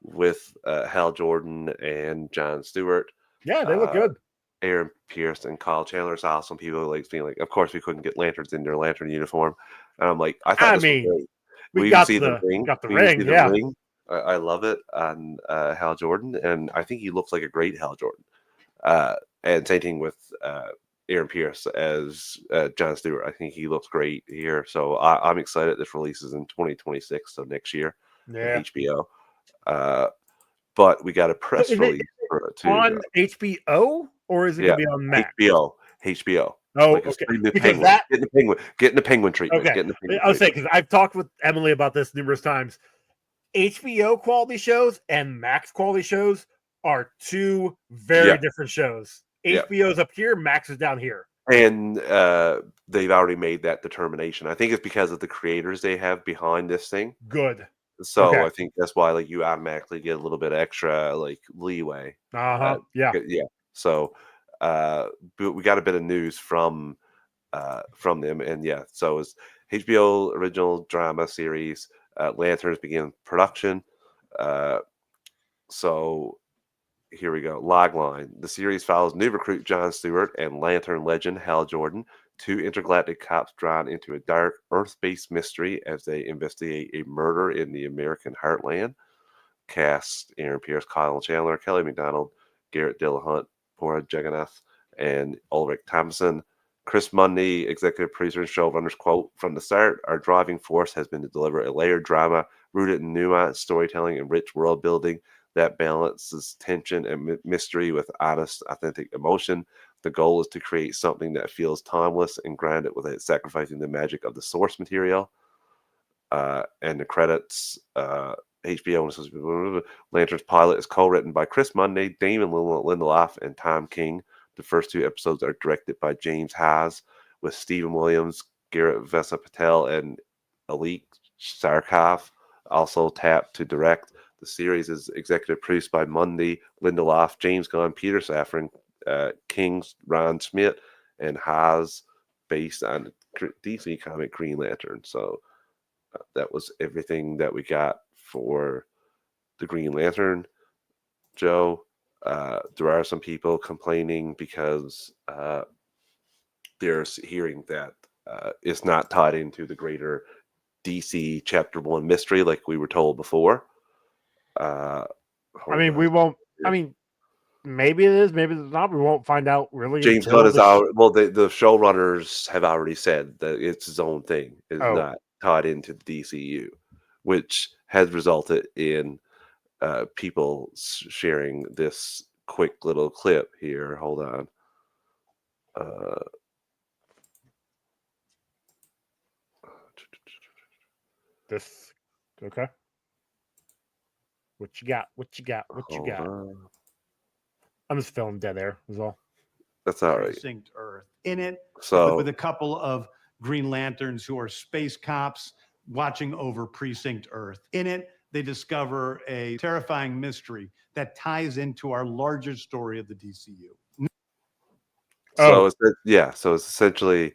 with Hal Jordan and John Stewart. yeah, they look Uh, good. Aaron Pierce and Kyle Chandler saw some people like being like, of course we couldn't get lanterns in their lantern uniform. And I'm like, I thought I this was mean, great. We even see the ring. got the We even see ring, the yeah, ring. I love it on Hal Jordan, and I think he looks like a great Hal Jordan. Uh, and same thing with Aaron Pierce as John Stewart. I think he looks great here. So I'm excited. This releases in 2026, so next year on yeah. HBO. Uh, but we got a So press is it release for it too, Joe. on HBO or is it Yeah, gonna be on Max? HBO, Oh, like a okay, screaming because penguin, that getting the penguin treatment, okay. getting the penguin I was saying treatment. because I've talked with Emily about this numerous times. HBO quality shows and Max quality shows are 2 very Yeah, different shows. yeah, HBO's up here, Max is down here. and they've already made that determination. I think it's because of the creators they have behind this thing. Good. So Okay. I think that's why, like, you automatically get a little bit extra, like, leeway. Uh, Uh-huh. Yeah. yeah. So, but we got a bit of news from them, and yeah, so it's HBO original drama series. Lanterns begin production. Uh, so here we go. Logline. The series follows new recruit John Stewart and Lantern legend Hal Jordan, 2 intergalactic cops drawn into a dark Earth-based mystery as they investigate a murder in the American heartland. Cast Aaron Pierce, Kyle Chandler, Kelly McDonald, Garrett Dillahunt, Pora Jagannath, and Ulrich Thompson. Chris Mundy, executive producer and showrunners, quote, "From the start, our driving force has been to deliver a layered drama rooted in nuanced storytelling and rich world building that balances tension and mystery with honest, authentic emotion. The goal is to create something that feels timeless and grounded without sacrificing the magic of the source material." And the credits, HBO Lantern's pilot is co-written by Chris Mundy, Damon Lindelof, and Tom King. The first 2 episodes are directed by James Haas, with Stephen Williams, Garrett Vesa Patel, and Alik Sarkov also tapped to direct. The series is executive produced by Mundy, Lindelof, James Gunn, Peter Safran, King's Ron Schmidt, and Haas, based on DC comic Green Lantern. So that was everything that we got for the Green Lantern, Joe. There are some people complaining because they're hearing that it's not tied into the greater DC Chapter 1 mystery like we were told before. Uh, I hold mean, on. we won't I mean, maybe it is, maybe it's not. We won't find out really James Gunn until is the sh- out. Well, the showrunners have already said that it's his own thing. It's Oh, not tied into the DCU, which has resulted in people sharing this quick little clip here. Hold on. Uh, this okay. What you got? What you got? What you Hold got? on. I'm just filling dead air. Is all. That's all right. Precinct Earth in it, So with a couple of Green Lanterns who are space cops watching over Precinct Earth. In it, they discover a terrifying mystery that ties into our larger story of the DCU. so so it's essentially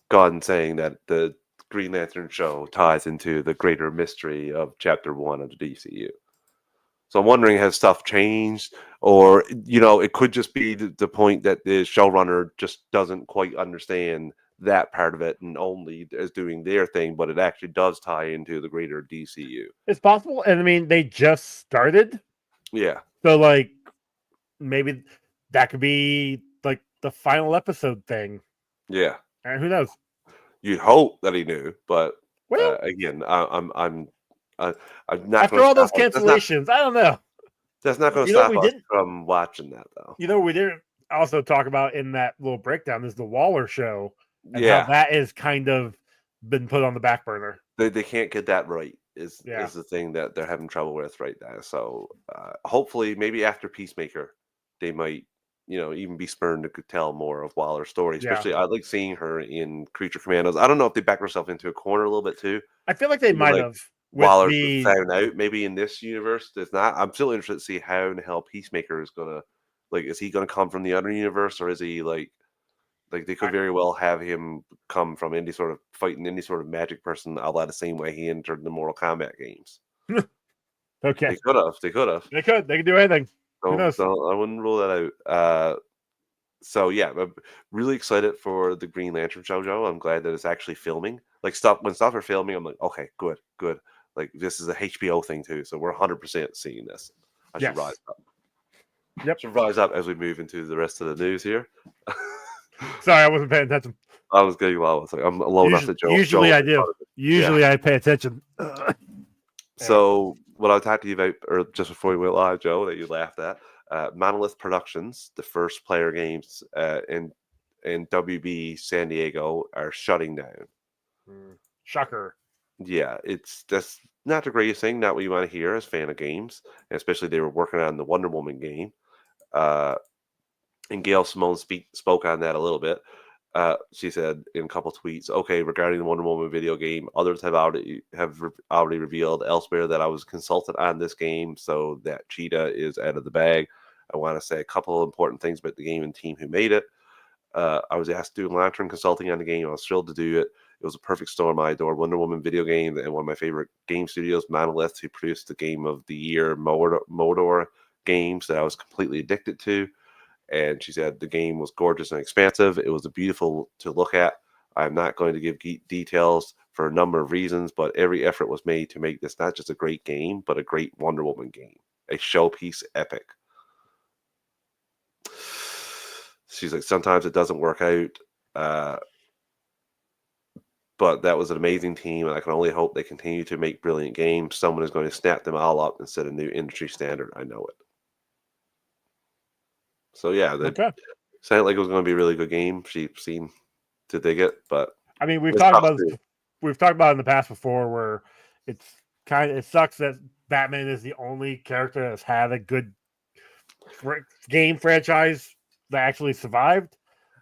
Gunn saying that the Green Lantern show ties into the greater mystery of Chapter 1 of the DCU. So I'm wondering, has stuff changed? Or, it could just be the point that the showrunner just doesn't quite understand that part of it and only is doing their thing, but it actually does tie into the greater DCU. It's possible, and I mean they just started, Yeah. so like maybe that could be like the final episode thing. Yeah. And who knows? You'd hope that he knew, but Well, again, I'm not after going to all those stop us. cancellations, I don't know. That's not going to You know what stop we us didn't? from watching that, though. You know what we didn't also talk about in that little breakdown is the Waller show and how Yeah. that is kind of been put on the back burner. They can't get that right is Yeah. the thing that they're having trouble with right now. So hopefully, maybe after Peacemaker, they might even be spurned to tell more of Waller's story. Yeah. Especially, I like seeing her in Creature Commandos. I don't know if they backed herself into a corner a little bit too. I feel like they Maybe, might like, have. Waller's found out. Maybe in this universe, there's not. I'm still interested to see how in the hell Peacemaker is gonna is he gonna come from the other universe, or is he like they could very well have him come from any sort of fighting any sort of magic person, a la the same way he entered the Mortal Kombat games. Okay. They could have. They could have. They could. They could do anything. Who knows? I wouldn't rule that out. So yeah, I'm really excited for the Green Lantern show, Joe. I'm glad that it's actually filming. Like when stuff are filming, I'm like, okay, good. Like this is a HBO thing too, so we're 100% seeing this. I should rise up. Yep. Should rise up as we move into the rest of the news here. Sorry, I wasn't paying attention. I was getting well. I was like, I'm alone enough to Joe. Usually I do. Usually I pay attention. So what I talked to you about, or just before we went live, Joe, that you laughed at, Monolith Productions, the first player games in WB San Diego are shutting down. Shocker. Yeah, that's not the greatest thing, not what you want to hear as a fan of games, and especially they were working on the Wonder Woman game. And Gail Simone spoke on that a little bit. She said in a couple tweets, okay, regarding the Wonder Woman video game, others have already revealed elsewhere that I was consultant on this game, so that Cheetah is out of the bag. I want to say a couple of important things about the game and team who made it. I was asked to do long-term consulting on the game. I was thrilled to do it. It was a perfect storm. I adore Wonder Woman video game, and one of my favorite game studios, Monolith, who produced the game of the year, Mordor games that I was completely addicted to. And she said the game was gorgeous and expansive. It was beautiful to look at. I'm not going to give details for a number of reasons, but every effort was made to make this not just a great game, but a great Wonder Woman game, a showpiece epic. She's like, sometimes it doesn't work out, but that was an amazing team, and I can only hope they continue to make brilliant games. Someone is going to snap them all up and set a new industry standard. I know it. So yeah, that sounded like it was going to be a really good game. She seemed to dig it, but I mean, we've talked about it in the past before, where it sucks that Batman is the only character that's had a good game franchise that actually survived.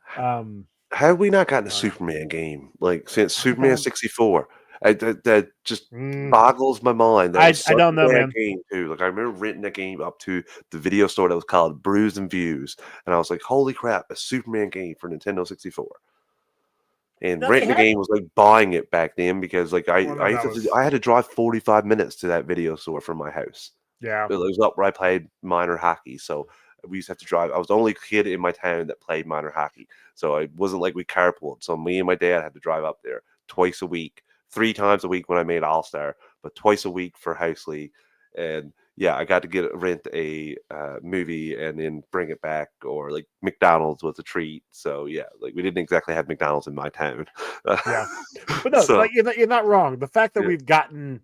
Have we not gotten a Superman game since Superman 64? That just boggles my mind. That was I don't know, man. Game too. Like I remember renting that game up to the video store that was called Brews and Views, and I was like, "Holy crap! A Superman game for Nintendo 64!" And renting the game was like buying it back then because I had to drive 45 minutes to that video store from my house. Yeah, it was up where I played minor hockey, so we used to have to drive. I was the only kid in my town that played minor hockey, so it wasn't like we carpooled. So me and my dad had to drive up there twice a week. 3 times a week when I made All-Star, but twice a week for House League. And yeah, I got to rent a movie and then bring it back, or like McDonald's was a treat. So yeah, like we didn't exactly have McDonald's in my town. Yeah, but no, you're not wrong. The fact that we've gotten,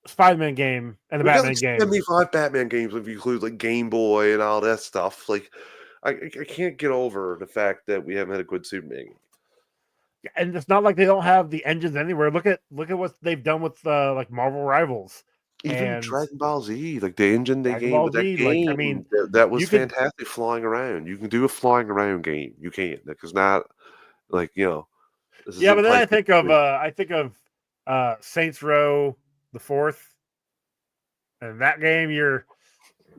Spider-Man game and the Batman game. 75 Batman games if you include like Game Boy and all that stuff. Like I can't get over the fact that we haven't had a good Superman game. And it's not like they don't have the engines anywhere. Look at what they've done with like Marvel Rivals. Even And Dragon Ball Z, like the engine they Dragon gave Ball with that Z, like, I game, mean, that was you could, fantastic flying around. You can do a flying around game. You can. Because not like, this yeah, but isn't then PlayStation 3. I think of Saints Row the fourth, and that game you're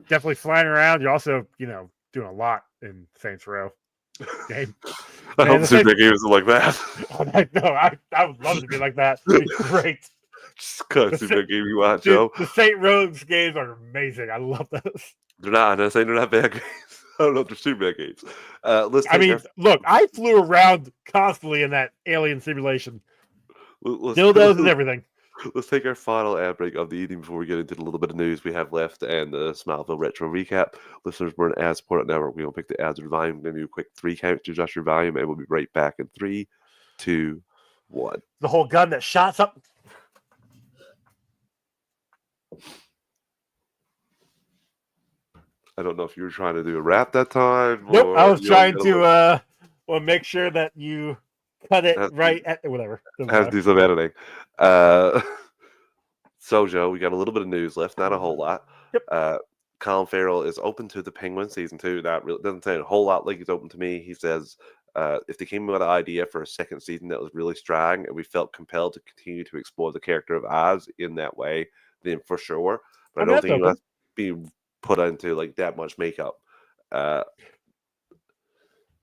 definitely flying around. You're also, doing a lot in Saints Row game. I Man, hope the Super Saints, games are like that. I would love it to be like that. It'd be great. Just cut The, Super game you want, dude, Joe. the Saint Rows games are amazing. I love those. They're not. I'm not saying they're not bad games. I don't know if they're super bad games. Let's I take mean, look, I flew around constantly in that alien simulation. let's Dildos and everything. let's take our final ad break of the evening before we get into the little bit of news we have left and the Smallville retro recap. Listeners, we're an ad-supported network. We don't pick the ads or volume. We're going to do a quick 3 count to adjust your volume, and we'll be right back in 3, 2, 1. The whole gun that shots up. I don't know if you were trying to do a rap that time. Nope, or I was you know, trying to make sure that you cut it Have- right at whatever. Doesn't have to matter. do some editing. So, Joe, we got a little bit of news left, not a whole lot. Yep. Colin Farrell is open to the Penguin season 2. Not really, doesn't say a whole lot like he's open to me. He says if they came with an idea for a second season that was really strong and we felt compelled to continue to explore the character of Oz in that way, then for sure. But I don't that's think he'll open. have to be put into like that much makeup. I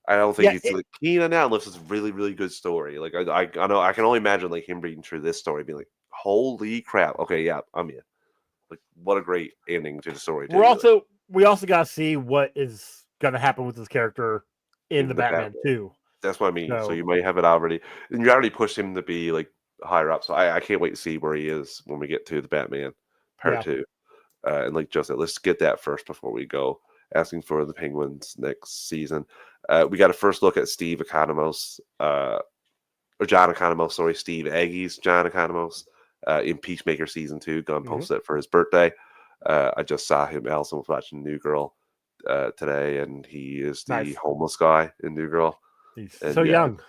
don't think he's like keen on that unless it's a really, really good story. Like I know I can only imagine like him reading through this story, being like, "Holy crap! Okay, yeah, I'm in." Like, what a great ending to the story. We also got to see what is going to happen with this character in the Batman too. That's what I mean. So you might have it already, and you already pushed him to be like higher up. So I can't wait to see where he is when we get to the Batman Part 2. And like Joe said, let's get that first before we go asking for the Penguins next season. We got a first look at Steve Economos, or John Economos, sorry, Steve Aggie's John Economos in Peacemaker season 2. Gunn posted it for his birthday. I just saw him. Allison was watching New Girl today, and he is the homeless guy in New Girl. He's so young.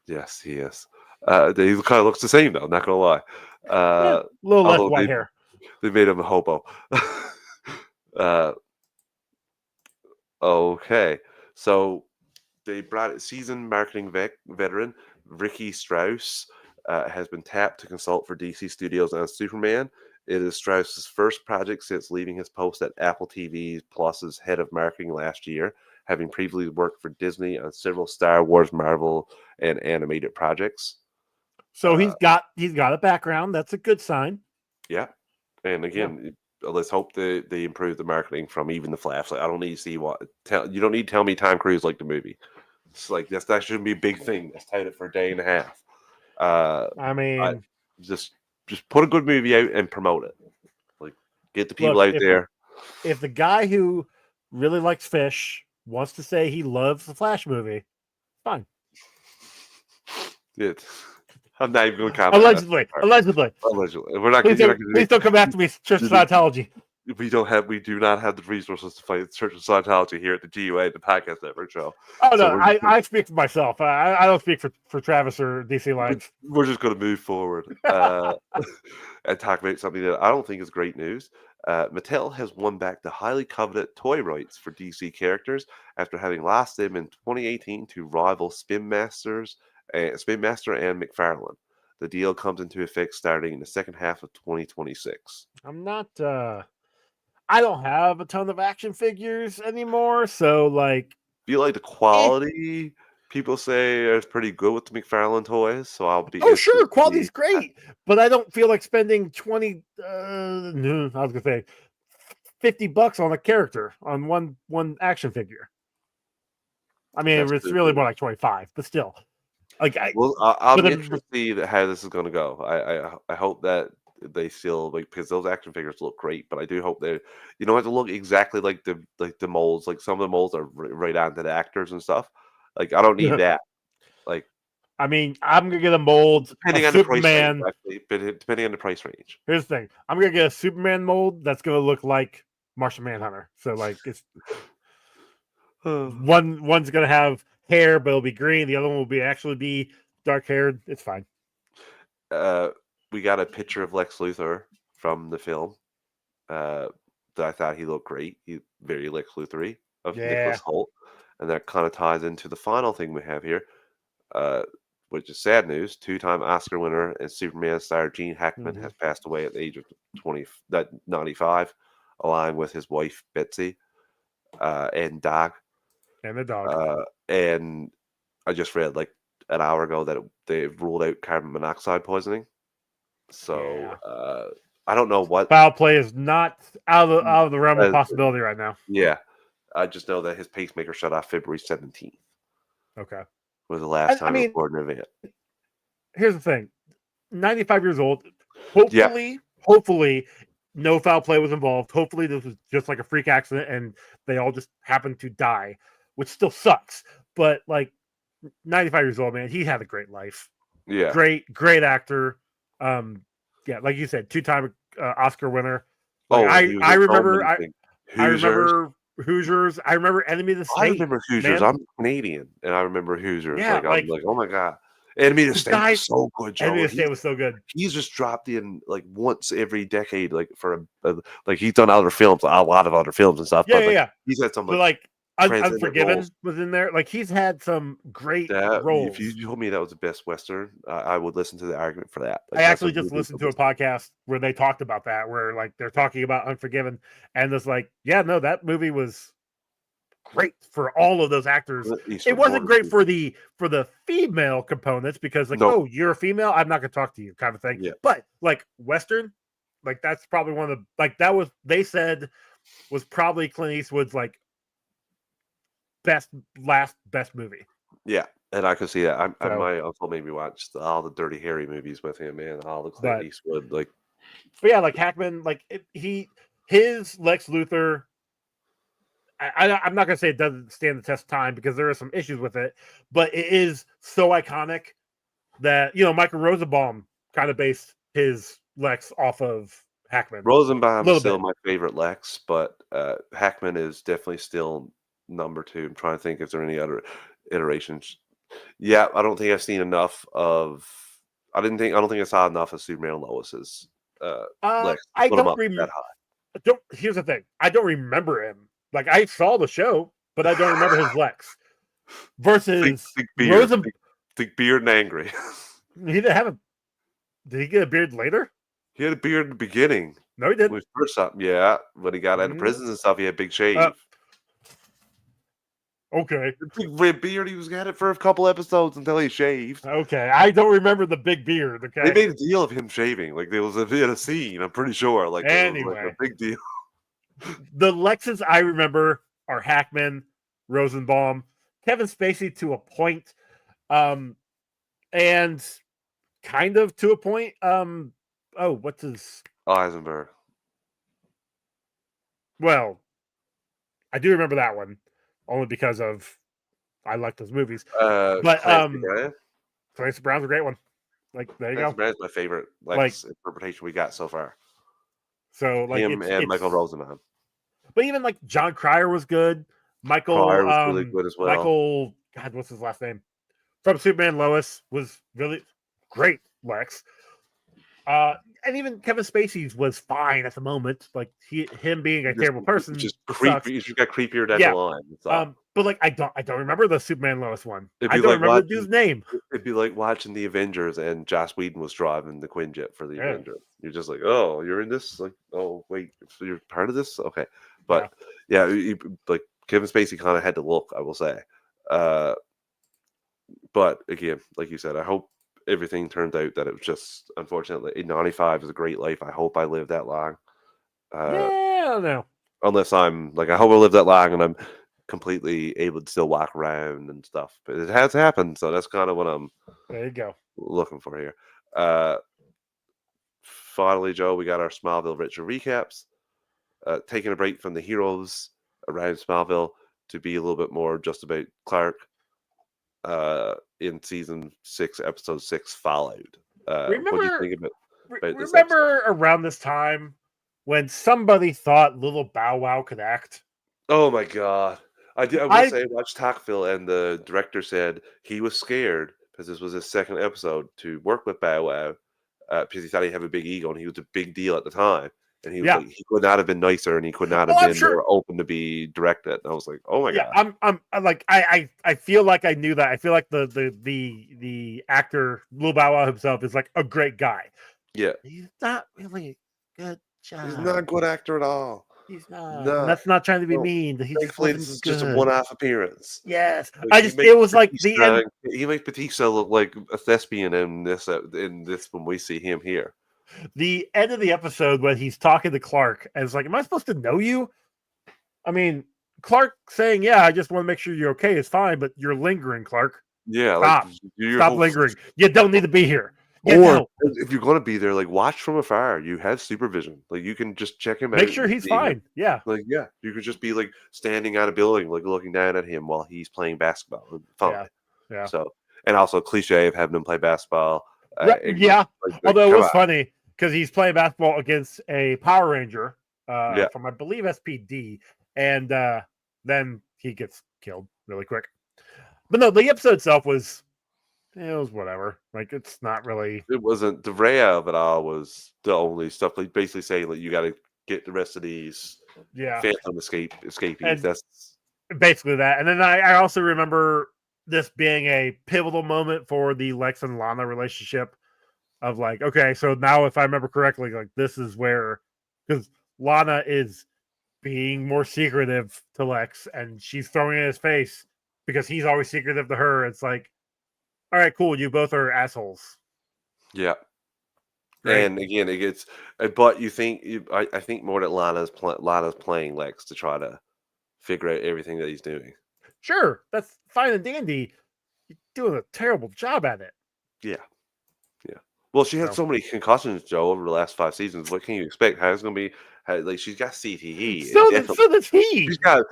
Yes, he is. He kind of looks the same though. Not gonna lie. A little less white hair. They made him a hobo. Okay, so they brought it. Seasoned marketing veteran Ricky Strauss has been tapped to consult for DC Studios on Superman. It is Strauss's first project since leaving his post at Apple TV Plus's head of marketing last year, having previously worked for Disney on several Star Wars, Marvel, and animated projects. So he's got a background. That's a good sign. Yeah, and again, let's hope they improve the marketing from even the Flash. Like, I don't need to see you don't need to tell me Tom Cruise like the movie. It's like that shouldn't be a big thing. Let's tight it for a day and a half. I mean, just put a good movie out and promote it. Like, get the people out there. If the guy who really likes fish wants to say he loves the Flash movie, fine. I'm not even going to comment. Allegedly. We're not. Please don't come after me, Church of Scientology. We do not have the resources to fight Church of Scientology here at the GUA, the podcast network show. Oh no, I speak for myself. I don't speak for Travis or DC Lines. We're just going to move forward and talk about something that I don't think is great news. Mattel has won back the highly coveted toy rights for DC characters after having lost them in 2018 to rival Spin Master and McFarlane. The deal comes into effect starting in the second half of 2026. I don't have a ton of action figures anymore, so like, feel like the quality people say is pretty good with the McFarlane toys, so I'll be. Oh sure, quality's great, but I don't feel like spending $50 on a character on one action figure. I mean, it's really more like 25, but still. Like, I'm interested to see how this is going to go. I hope that they still because those action figures look great, but I do hope they have to look exactly like the molds. Like, some of the molds are right onto the actors and stuff. Like, I don't need that. Like, I mean, I'm gonna get a mold depending on Superman. The price range, depending on the price range. Here's the thing: I'm gonna get a Superman mold that's gonna look like Martian Manhunter. So like, it's one's gonna have hair, but it'll be green. The other one will actually be dark haired. It's fine. We got a picture of Lex Luthor from the film. that I thought he looked great. He very Lex Luthor-y of Yeah. Nicholas Hoult, and that kind of ties into the final thing we have here, which is sad news. Two-time Oscar winner and Superman star Gene Hackman has passed away at the age of 95, along with his wife Betsy and dog. And the dog. And I just read like an hour ago that they ruled out carbon monoxide poisoning. So I don't know what foul play is not out of the realm of possibility right now. Yeah, I just know that his pacemaker shut off February 17th. Okay, Was the last time he recorded an event. Here's the thing: 95 years old. Hopefully, no foul play was involved. Hopefully, this was just like a freak accident, and they all just happened to die, which still sucks. But like, 95 years old, man, he had a great life. Yeah, great actor. Yeah, like you said, 2-time Oscar winner. Like, I remember Hoosiers. I remember Enemy of the State. I remember Hoosiers. Man. I'm Canadian, and I remember Hoosiers. Yeah, I'm like, oh my god, Enemy of the State was so good. Joe. Enemy of the State was so good. He's just dropped in like once every decade, like for like he's done other films, a lot of other films and stuff. Yeah. He's had some like Unforgiven was in there. Like he's had some great roles. If you told me that was the best Western, I would listen to the argument for that. Like, I actually just listened to a podcast where they talked about that, where like they're talking about Unforgiven, and it's like, yeah, no, that movie was great for all of those actors. It wasn't great for the female components because like, oh, you're a female, I'm not gonna talk to you, kind of thing. Yeah. But like Western, like that's probably one of the that was they said was probably Clint Eastwood's like best movie. Yeah, and I could see that. My uncle made me watch all the Dirty Harry movies with him, man. All the Clint Eastwood, like. But yeah, like Hackman, like his Lex Luthor. I'm not gonna say it doesn't stand the test of time because there are some issues with it, but it is so iconic that Michael Rosenbaum kind of based his Lex off of Hackman. Rosenbaum is still my favorite Lex, but Hackman is definitely still number 2. I'm trying to think if there are any other iterations. Yeah, I don't think I've seen enough of. I don't think I saw enough of Superman and Lois's Lex. I don't remember. Here's the thing: I don't remember him. Like I saw the show, but I don't remember his Lex. Versus Thick beard and angry. He didn't have a. Did he get a beard later? He had a beard in the beginning. No, he didn't. When he got out of prisons and stuff, he had big shave. Okay. The big red beard, he had it for a couple episodes until he shaved. Okay, I don't remember the big beard. Okay, they made a deal of him shaving. Like there was a scene. I'm pretty sure. Like anyway, it was like a big deal. The Lexes I remember are Hackman, Rosenbaum, Kevin Spacey to a point, and kind of to a point. What's his Eisenberg? Well, I do remember that one. Only because of I like those movies. But Clancy Brown's a great one. Like there you go. Brown's my favorite interpretation we got so far. So like him and Michael Rosenbaum. But even like John Cryer was good. Michael Cryer was really good as well. Michael, God, what's his last name? From Superman Lois was really great. Lex. And even Kevin Spacey's was fine at the moment. Like him being a terrible person, just creepy. You just got creepier down the line. But like I don't remember the Superman Lois one. I don't remember the dude's name. It'd be like watching the Avengers and Joss Whedon was driving the Quinjet for the Avengers. You're just like, oh, you're in this. Like, oh wait, so you're part of this. Okay, but like Kevin Spacey kind of had to look. I will say, but again, like you said, I hope everything turned out that it was just unfortunately 95 is a great life. I hope I live that long. I don't know. Unless I'm like, I hope I live that long and I'm completely able to still walk around and stuff. But it has happened, so that's kind of what I'm looking for here. Finally, Joe, we got our Smallville Retro recaps. Taking a break from the heroes around Smallville to be a little bit more just about Clark. In season 6, episode 6 followed. What do you think about this remember episode? Around this time when somebody thought Little Bow Wow could act? Oh my god. I watched Talkville and the director said he was scared because this was his second episode to work with Bow Wow because he thought he'd have a big ego and he was a big deal at the time. and he was like, he could not have been nicer, and he could not have been more open to be directed. And I was like, oh my god. I'm like I feel like I knew that. I feel like the actor Lil Bow Wow himself is like a great guy. Yeah, he's not really good job. He's not a good actor at all. He's not. No. And that's not trying to be mean. He thankfully, this is just a one-off appearance. Yes, like, it was like the end. He makes Batista look like a thespian in this when we see him here. The end of the episode when he's talking to Clark and it's like, am I supposed to know you? I mean, Clark saying, yeah, I just want to make sure you're okay is fine, but you're lingering, Clark. Yeah, stop lingering. You don't need to be here. Or if you're going to be there, like, watch from afar. You have supervision. Like, you can just check him out. Make sure he's fine. Yeah. Like, yeah, you could just be like standing on a building, like looking down at him while he's playing basketball. Fine. Yeah. So, and also cliche of having him play basketball. Although it was funny because he's playing basketball against a Power Ranger from, I believe, SPD, and then he gets killed really quick. But no, the episode itself was whatever. Like, it's not really. It wasn't the Rhea of it all. Was the only stuff like basically saying like you got to get the rest of these Phantom escapees. That's basically that. And then I also remember this being a pivotal moment for the Lex and Lana relationship. Of like, okay, so now if I remember correctly, like this is where, because Lana is being more secretive to Lex, and she's throwing it in his face because he's always secretive to her. It's like, all right, cool, you both are assholes. Yeah. Right? And again, it gets, but you think, I think more that Lana's playing Lex to try to figure out everything that he's doing. Sure, that's fine and dandy. You're doing a terrible job at it. Yeah. Well, she had so many concussions, Joe, over the last 5 seasons. What can you expect? How's going to be? Like, she's got CTE. So does he. She's got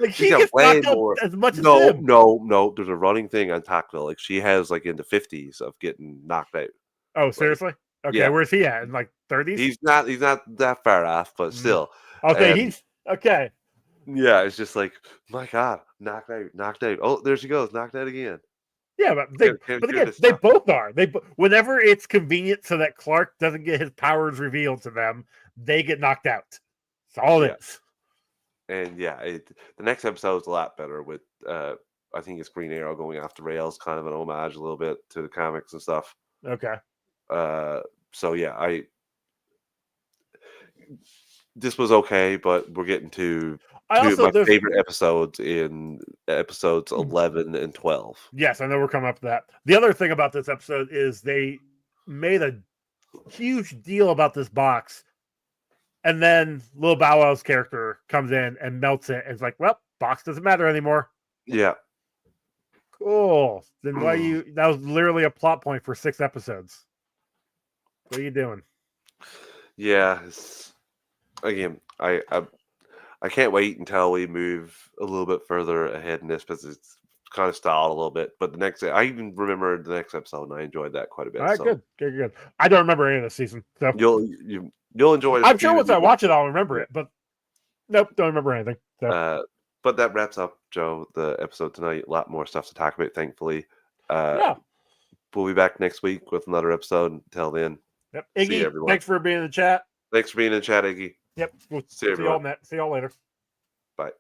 way more. As much as him. No. There's a running thing on Tactville. Like, she has like in the 50s of getting knocked out. Oh, seriously? Okay, yeah. Where's he at? In like 30s? He's not that far off, but still. Okay, he's okay. Yeah, it's just like, my God, knocked out. Oh, there she goes, knocked out again. Yeah, but again, they both are. Whenever it's convenient so that Clark doesn't get his powers revealed to them, they get knocked out. That's all it is. And the next episode is a lot better with I think it's Green Arrow going off the rails, kind of an homage a little bit to the comics and stuff. Okay. So yeah, this was okay, but we're getting to two of my favorite episodes in episodes 11 and 12. Yes, I know we're coming up to that. The other thing about this episode is they made a huge deal about this box, and then Lil Bow Wow's character comes in and melts it, and it's like, well, box doesn't matter anymore. Yeah. Cool. Then that was literally a plot point for 6 episodes. What are you doing? Yeah. Again, I can't wait until we move a little bit further ahead in this because it's kind of stalled a little bit. But I even remember the next episode, and I enjoyed that quite a bit. All right, good. I don't remember any of this season, so you'll enjoy it. I'm sure once I watch it, I'll remember it. But nope, don't remember anything. So. But that wraps up, Joe, the episode tonight. A lot more stuff to talk about, thankfully. We'll be back next week with another episode. Until then, yep. Iggy, thanks for being in the chat. Thanks for being in the chat, Iggy. Yep. We'll see you all later. Bye.